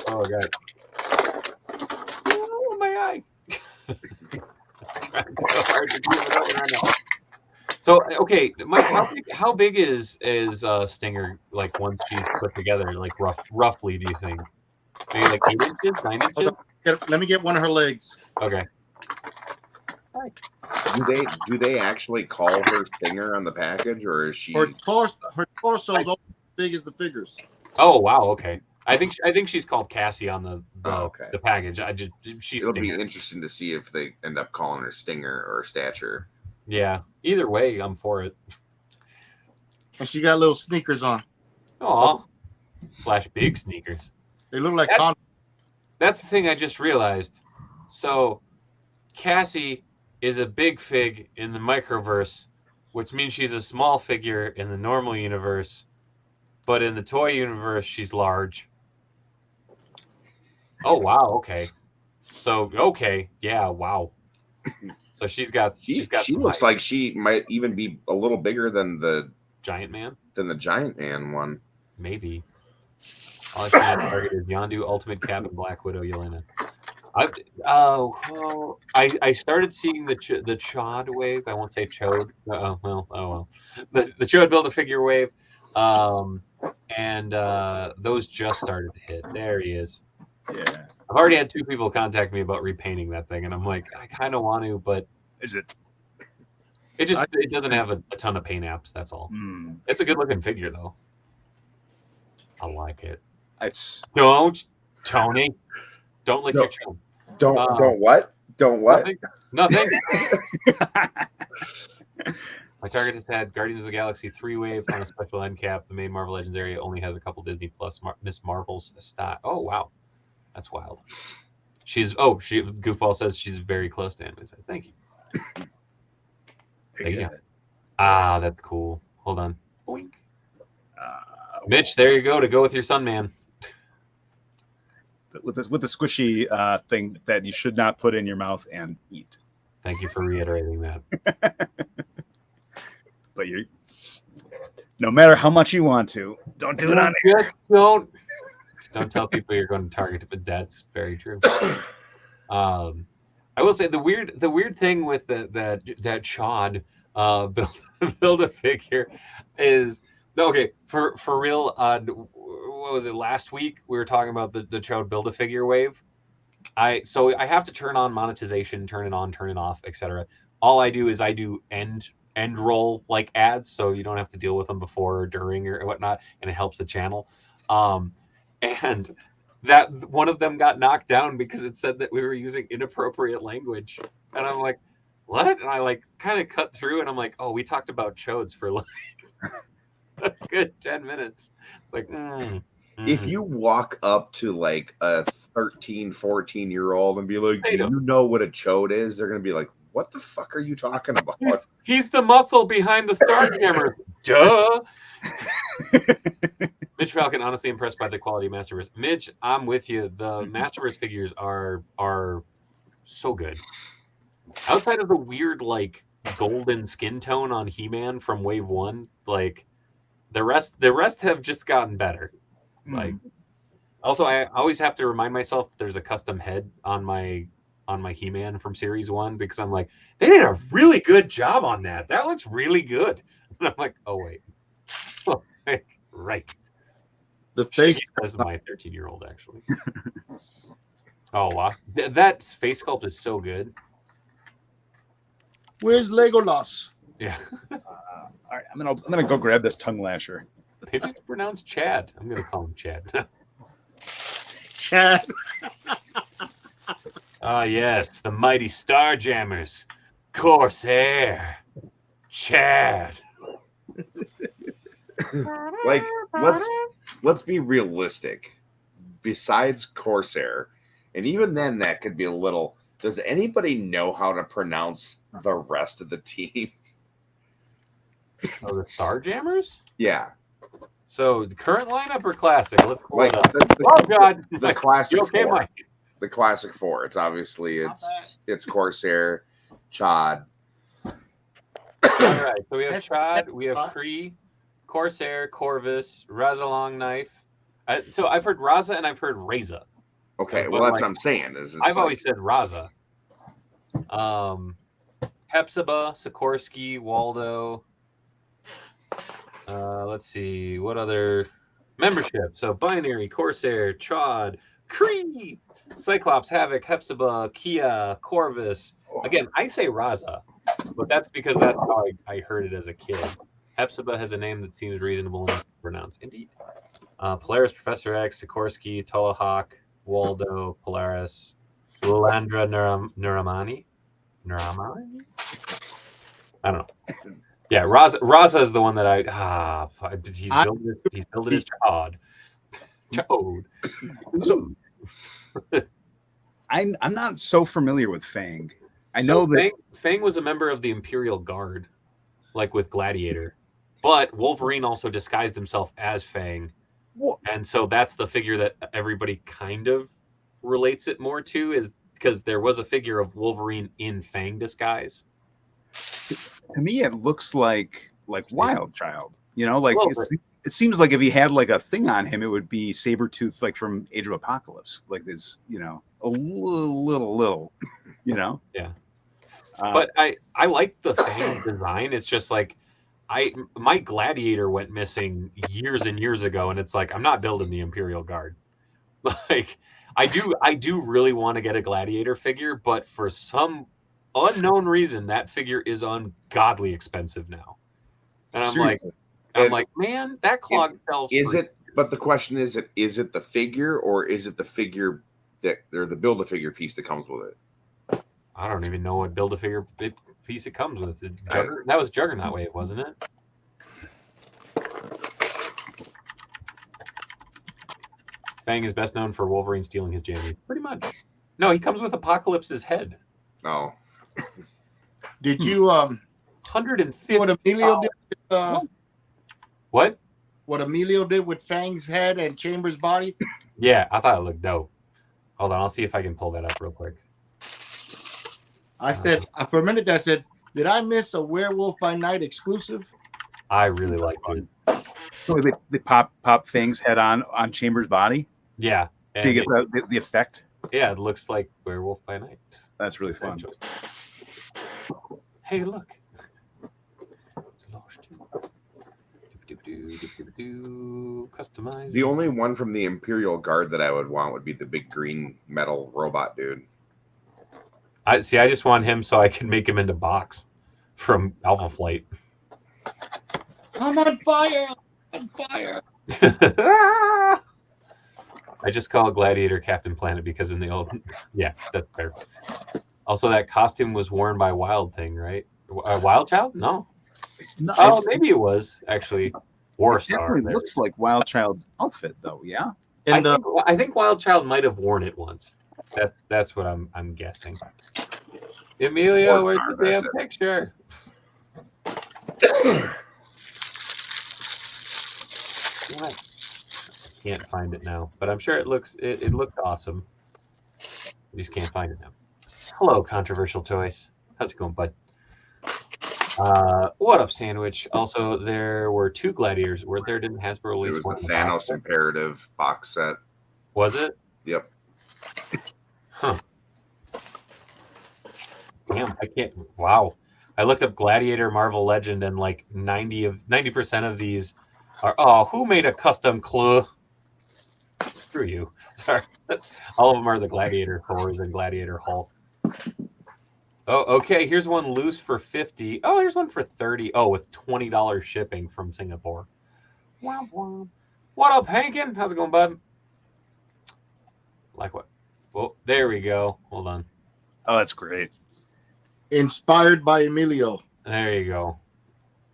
Oh, God. Oh, my eye. Trying so hard to keep it open right now. So, okay, Mike, how big is Stinger, like, once she's put together, like, roughly, do you think? Maybe, like, 8 inches, 9 inches? Let me get one of her legs. Okay. Do they actually call her Stinger on the package, or is she? Her torso is as big as the figures. Oh wow, okay. I think she's called Cassie on the okay. the package. She's. It'll Stinger. be interesting to see if they end up calling her Stinger or Stature. Yeah. Either way, I'm for it. And she got little sneakers on. Oh, flash big sneakers. They look like That's the thing I just realized. So, Cassie is a big fig in the microverse, which means she's a small figure in the normal universe, but in the toy universe, she's large. Oh wow, okay. So yeah, wow. So she looks like she might even be a little bigger than the Giant Man. Than the Giant Man one. Maybe. All I see on target is Yondu, Ultimate Cap, and Black Widow Yelena. I started seeing the Chod wave. I won't say Chode. Oh well. The Chode Build-A-Figure wave. And those just started to hit. There he is. Yeah. I've already had 2 people contact me about repainting that thing, and I'm like, I kind of want to, but is it? It doesn't have a ton of paint apps. That's all. It's a good looking figure though. I like it. Don't Tony. Don't lick your chin. Don't what? Don't what? Nothing. My target has had Guardians of the Galaxy 3-wave on a special end cap. The main Marvel Legends area only has a couple Disney Plus Miss Marvel's style. Oh wow, that's wild. Goofball says she's very close to anime. Thank you. Thank you. Ah, that's cool. Hold on. Boink. Mitch, there you go to go with your Sunman. With the squishy thing that you should not put in your mouth and eat. Thank you for reiterating that. But no matter how much you want to, don't do it on air. Don't tell people you're going to Target, but that's very true. I will say the weird thing with that Chod Build-A-Figure is okay for real. What was it last week? We were talking about the Chod Build-A-Figure wave. I have to turn on monetization, turn it on, turn it off, etc. All I do is I do end roll like ads, so you don't have to deal with them before or during or whatnot, and it helps the channel. And that one of them got knocked down because it said that we were using inappropriate language, and I'm like, what? And I like kind of cut through, and I'm like, oh, we talked about chodes for like a good 10 minutes. Like, if you walk up to like a 13, 14-year-old and be like, do you know what a chode is? They're gonna be like, what the fuck are you talking about? He's the muscle behind the Starjammer. Duh. Mitch Falcon, honestly impressed by the quality of Masterverse. Mitch, I'm with you. The Masterverse figures are so good. Outside of the weird like golden skin tone on He-Man from Wave 1, like the rest have just gotten better. Like also I always have to remind myself that there's a custom head on my He-Man from Series 1 because I'm like, they did a really good job on that. That looks really good. And I'm like, oh wait. Oh, right. The face is my 13-year-old actually. Oh wow. That face sculpt is so good. Where's Legolas? Yeah. All right, I'm gonna go grab this tongue lasher. Maybe it's pronounced Chad. I'm gonna call him Chad. Chad. Ah, yes, the mighty Starjammers, Corsair, Chad. Like, let's be realistic. Besides Corsair, and even then, that could be a little. Does anybody know how to pronounce the rest of the team? Oh, the Starjammers? Yeah. So the current lineup or classic? Let's pull it up. Oh God! The classic. You okay, four. Mike? The classic 4. It's obviously it's Corsair, Chod. All right. So we have Chod, we have Kree, Corsair, Corvus, Raza Longknife. So I've heard Raza and I've heard Reza. Okay, well that's what I'm saying. I've always said Raza. Hepzibah, Sikorsky, Waldo. Let's see what other membership. So Binary, Corsair, Chod, Kree, Cyclops, Havoc, Hepzibah, Kia, Corvus, Again, I say Raza, but that's because that's how I heard it as a kid. Hepzibah has a name that seems reasonable enough to pronounce. Indeed. Polaris, Professor X, Sikorsky, Tolahawk, Waldo, Polaris, Lilandra Nuramani? I don't know. Yeah, Raza is the one that he's building his chod. Chode. So I'm not so familiar with Fang. I know that Fang was a member of the Imperial Guard, like with Gladiator, but Wolverine also disguised himself as Fang, and so that's the figure that everybody kind of relates it more to, is because there was a figure of Wolverine in Fang disguise. To me, it looks like Wild Child. You know, like it seems like if he had like a thing on him, it would be Sabretooth, like from Age of Apocalypse, like this, you know, a little, you know. Yeah. But I like the Fang design. It's just like my Gladiator went missing years and years ago, and it's like I'm not building the Imperial Guard. Like I do really want to get a Gladiator figure, but for some unknown reason, that figure is ungodly expensive now. And I'm like, man, that clog sells. But the question is it the figure, or is it the figure or the Build-A-Figure piece that comes with it? I don't even know what Build-A-Figure piece it comes with. That was Juggernaut Wave, wasn't it? Fang is best known for Wolverine stealing his jammies. Pretty much. No, he comes with Apocalypse's head. Oh. Did you 150? What Emilio did? What? What Emilio did with Fang's head and Chambers' body? Yeah, I thought it looked dope. Hold on, I'll see if I can pull that up real quick. I said for a minute I said, did I miss a Werewolf by Night exclusive? I really liked it. So they pop Fang's head on Chambers' body. Yeah. So you get the effect. Yeah, it looks like Werewolf by Night. That's really fun. Hey, look. Customize. The only one from the Imperial Guard that I would want would be the big green metal robot dude. I just want him so I can make him into Box from Alpha Flight. I'm on fire! On fire! I just call Gladiator Captain Planet because in the old, yeah, that's fair. Also, that costume was worn by Wild Thing, right? Wild Child? No. Oh, maybe it was actually Warstar. It definitely looks like Wild Child's outfit, though. Yeah. I think Wild Child might have worn it once. That's what I'm guessing. Emilio, where's the damn picture? I can't find it now, but I'm sure it looks awesome. I just can't find it now. Hello, controversial choice. How's it going, bud? What up, Sandwich? Also, there were 2 Gladiators. Didn't Hasbro release one? It was the Thanos Imperative box set. Was it? Yep. Huh. Damn, I can't. Wow. I looked up Gladiator Marvel Legend, and like 90% of these are. Oh, who made a custom clue? Screw you. Sorry. All of them are the Gladiator Thors and Gladiator Hulk. Oh, okay. Here's one loose for 50. Oh, here's one for 30. Oh, with $20 shipping from Singapore. Womp womp. What up, Hankin? How's it going, bud? Like what? Well, there we go. Hold on. Oh, that's great. Inspired by Emilio. There you go.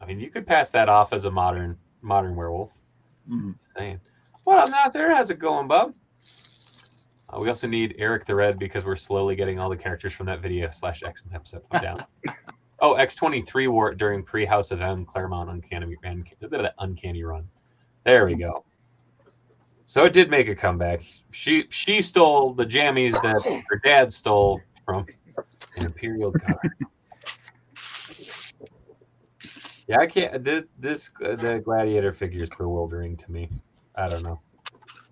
I mean, you could pass that off as a modern werewolf. Mm-hmm. Just saying. What up, Nasser? How's it going, bub? We also need Eric the Red because we're slowly getting all the characters from that video / X-Men episode. I'm down. Oh, X-23 wore it during pre-House of M Claremont Uncanny Run. There we go. So it did make a comeback. She stole the jammies that her dad stole from an Imperial Guard. Yeah, I can't. The Gladiator figure is bewildering to me. I don't know.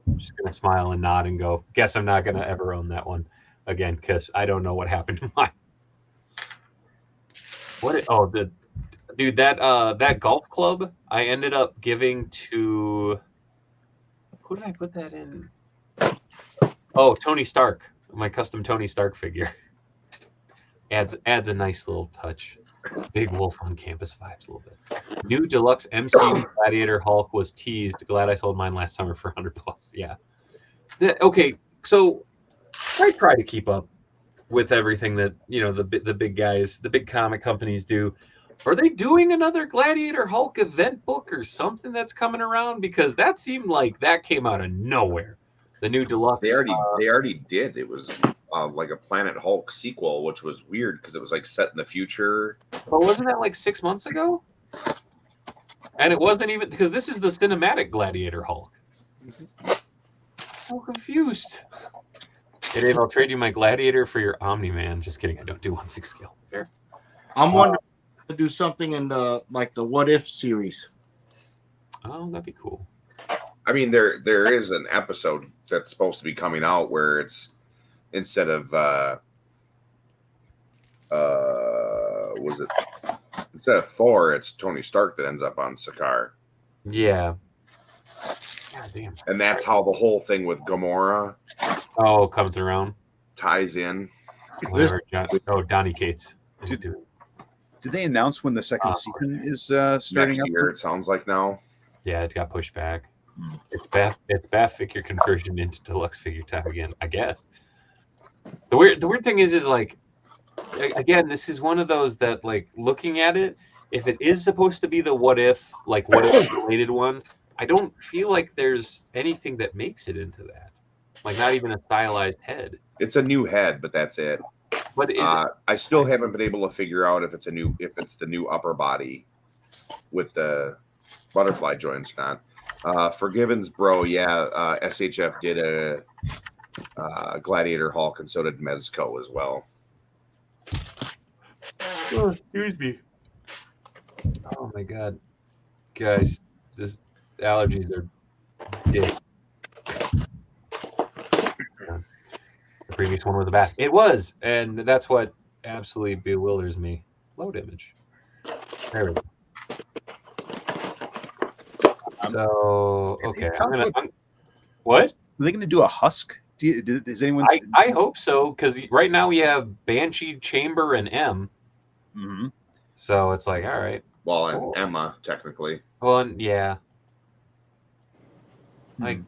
I'm just gonna smile and nod and go. Guess I'm not gonna ever own that one again because I don't know what happened to mine. That golf club I ended up giving to. Who did I put that in? Oh, Tony Stark, my custom Tony Stark figure. Adds a nice little touch. Big Wolf on Campus vibes a little bit. New deluxe MCU Gladiator Hulk was teased. Glad I sold mine last summer for 100 plus. Yeah. Okay, so I try to keep up with everything that the big guys, the big comic companies do. Are they doing another Gladiator Hulk event book or something that's coming around? Because that seemed like that came out of nowhere. The new deluxe. They already did. It was like a Planet Hulk sequel, which was weird because it was like set in the future. But wasn't that like 6 months ago? And it wasn't even because this is the cinematic Gladiator Hulk. I'm confused. Hey Dave, I'll trade you my Gladiator for your Omni-Man. Just kidding. I don't do 1/6 scale. Fair. I'm wondering to do something in the What If series. Oh, that'd be cool. I mean, there is an episode that's supposed to be coming out where it's instead of instead of Thor, it's Tony Stark that ends up on Sakaar. Yeah. God damn. And that's how the whole thing with Gamora comes around. Ties in. Whatever, Donnie Cates. Did they announce when the second season is starting next up? year? It sounds like now. Yeah, it got pushed back. It's BAF figure conversion into deluxe figure time again, I guess. The weird thing is like, again, this is one of those that, like, looking at it, if it is supposed to be the what if related one, I don't feel like there's anything that makes it into that. Like, not even a stylized head. It's a new head, but that's it. But I still haven't been able to figure out if it's the new upper body with the butterfly joints or not. Forgiven's bro, SHF did a Gladiator Hulk, and so did Mezco as well. Oh, excuse me. Oh my god, guys, this allergies are dead. The previous one was a bat. It was, and that's what absolutely bewilders me. Load image. There we go. So okay, what? Are they going to do a husk? Is anyone? I hope so, because right now we have Banshee, Chamber, and M. Mm-hmm. So it's like, all right. Well, and Emma technically. Well, and yeah. Like,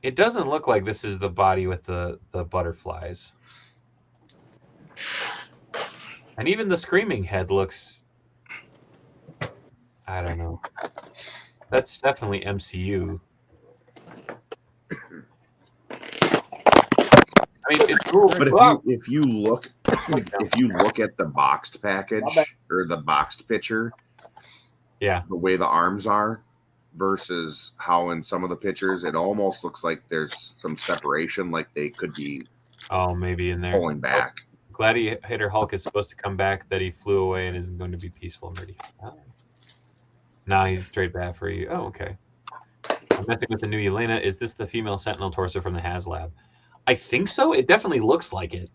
it doesn't look like this is the body with the butterflies. And even the screaming head looks, I don't know. That's definitely MCU. I mean, it's cool. But if you look at the boxed package or the boxed picture, yeah, the way the arms are versus how in some of the pictures it almost looks like there's some separation, like they could be maybe in there pulling back. Gladiator Hulk is supposed to come back, that he flew away and isn't going to be peaceful and ready. Now he's straight back for you. Oh, okay. I'm messing with the new Yelena. Is this the female Sentinel torso from the HasLab? I think so. It definitely looks like it,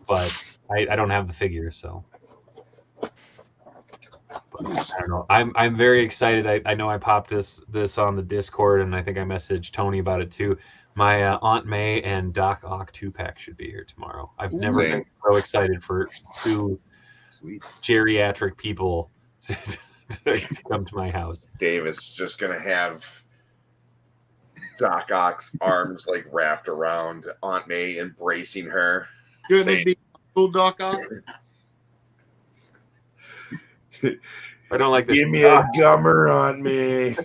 but I don't have the figure, so. But I don't know. I'm very excited. I know I popped this on the Discord, and I think I messaged Tony about it too. My Aunt May and Doc Ock 2-pack should be here tomorrow. I've never been so excited for two geriatric people to come to my house. Dave is just gonna have Doc Ock's arms like wrapped around Aunt May, embracing her. Gonna be cool, Doc Ock. I don't like this. Give me a gummer on me.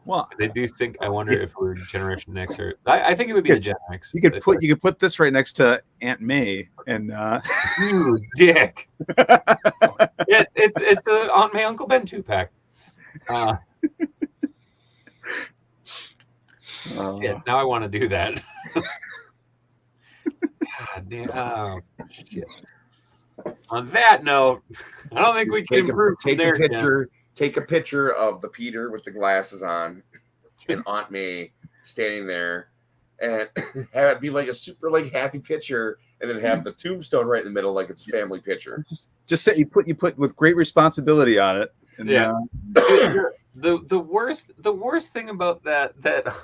Well, they do think. I wonder if we're Generation X or I think it would be the Gen X. You could put this right next to Aunt May and you dick. Yeah, it's a Aunt May Uncle Ben 2-pack. Yeah, now I want to do that. God damn. Oh shit. On that note, I don't think we can improve. Take a picture of the Peter with the glasses on and Aunt May standing there, and have it be like a super like happy picture, and then have the tombstone right in the middle, like it's a family picture. Just say you put with great responsibility on it. And, yeah. The worst thing about that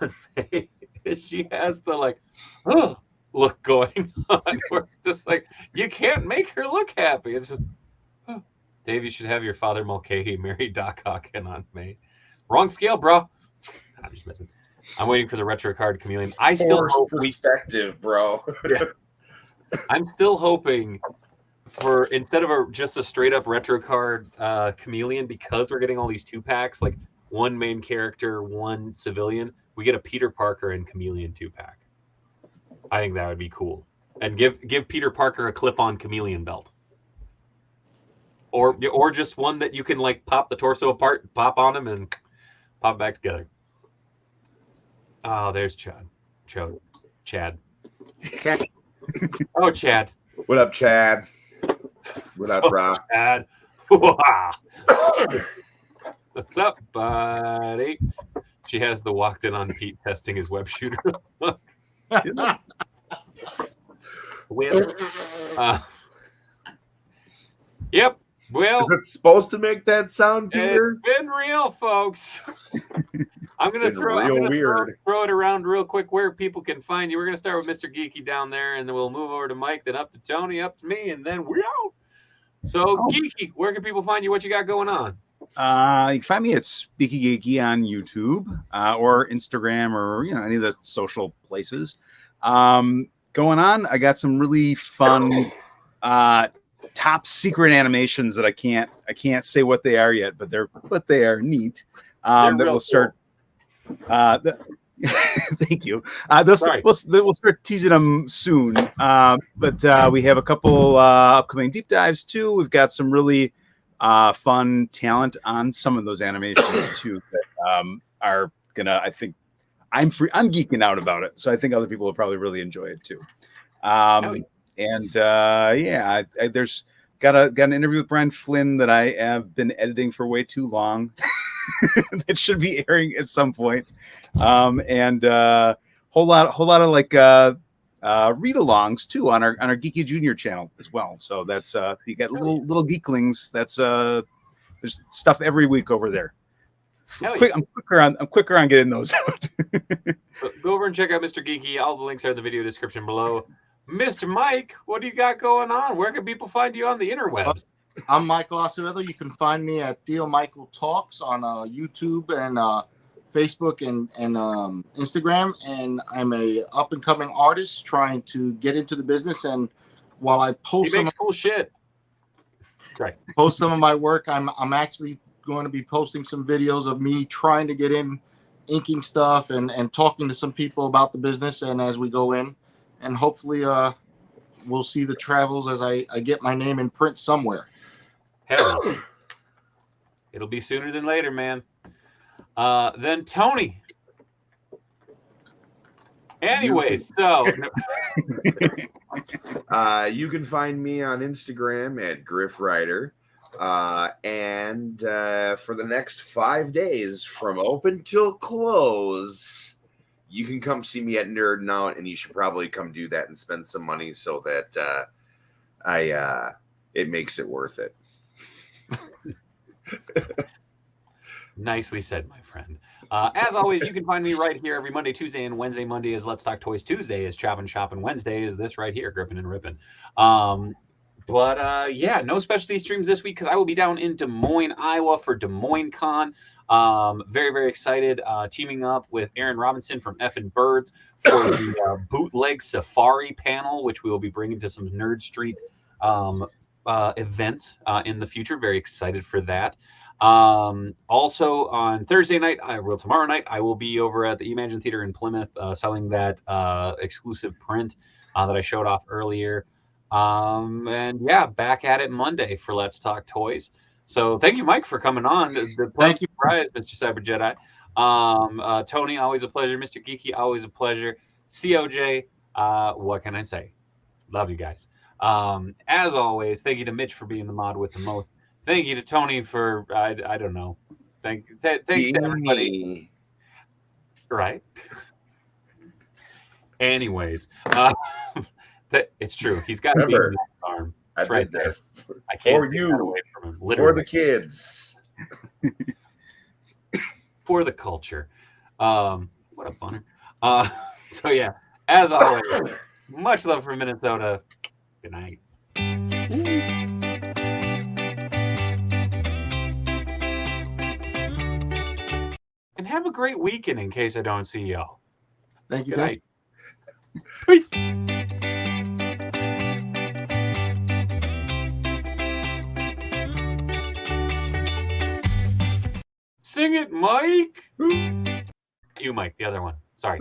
Aunt May is she has the like, oh, look going on. Where it's just like, you can't make her look happy. It's just, oh. Dave, you should have your father Mulcahy marry Doc Ock and Aunt May. Wrong scale, bro. I'm just messing. I'm waiting for the retro card chameleon. I still hope perspective, bro. Yeah. I'm still hoping for, instead of just a straight up retro card chameleon, because we're getting all these 2-packs, like one main character, one civilian, we get a Peter Parker and chameleon 2-pack. I think that would be cool. And give Peter Parker a clip-on chameleon belt. Or just one that you can like pop the torso apart, pop on him, and pop back together. Oh, there's Chad. Oh, Chad. What up, Chad? What up, bro? Chad. What's up, buddy? She has the walked in on Pete testing his web shooter. Yep. Well, is it supposed to make that sound, Peter? It's been real, folks. I'm gonna throw it around real quick where people can find you. We're gonna start with Mr. Geeky down there, and then we'll move over to Mike, then up to Tony, up to me, and then we're out. So, Geeky, where can people find you? What you got going on? You can find me at Speaky Geeky on YouTube or Instagram or any of the social places. Going on, I got some really fun top secret animations that I can't say what they are yet, but they are neat. That will start. Thank you. We'll start teasing them soon. But we have a couple upcoming deep dives too. We've got some really fun talent on some of those animations too that are gonna. I think I'm geeking out about it, so I think other people will probably really enjoy it too. There's got an interview with Brian Flynn that I have been editing for way too long. That should be airing at some point. Whole lot of like read-alongs too on our Geeky Junior channel as well. So that's you got little geeklings. That's there's stuff every week over there. I'm quicker on getting those out. Go over and check out Mr. Geeky. All the links are in the video description below. Mr. Mike, what do you got going on? Where can people find you on the interwebs? I'm Michael Acevedo. You can find me at Theo Michael Talks on YouTube and Facebook and Instagram. And I'm a up and coming artist trying to get into the business. And while I post cool shit, right? Post some of my work. I'm actually going to be posting some videos of me trying to get in, inking stuff and talking to some people about the business. And as we go in, and hopefully we'll see the travels as I get my name in print somewhere. Hell, it'll be sooner than later, man. Then Tony. Anyways, so you can find me on Instagram at GriffWriter. And for the next 5 days, from open till close, you can come see me at Nerdin' Out, and you should probably come do that and spend some money so that it makes it worth it. Nicely said, my friend. As always, you can find me right here every Monday, Tuesday, and Wednesday. Monday is Let's Talk Toys. Tuesday is Chop and Shop, and Wednesday is this right here, Grippin and Rippin. No specialty streams this week because I will be down in Des Moines, Iowa for Des Moines Con. Very, very excited. Teaming up with Aaron Robinson from Effin' Birds for the Bootleg Safari panel, which we will be bringing to some Nerd Street events in the future. Very excited for that. Also on Thursday night, tomorrow night, I will be over at the Imagine Theater in Plymouth selling that exclusive print that I showed off earlier. Back at it Monday for Let's Talk Toys. So thank you, Mike, for coming on. Thank you, surprise, Mr. Cyber Jedi. Tony, always a pleasure. Mr. Geeky, always a pleasure. COJ, what can I say? Love you guys. As always, thank you to Mitch for being the mod with the most. Thank you to Tony for I don't know. Thanks to everybody. Right. Anyways, it's true. He's got to be in that arm. I right did this I can't for you, away from him, for the kids, for the culture. What a funner. So yeah, as always, Much love from Minnesota. Good night. And have a great weekend in case I don't see y'all. Thank you. Good Thank night. Peace. Sing it, Mike. You, Mike, the other one. Sorry.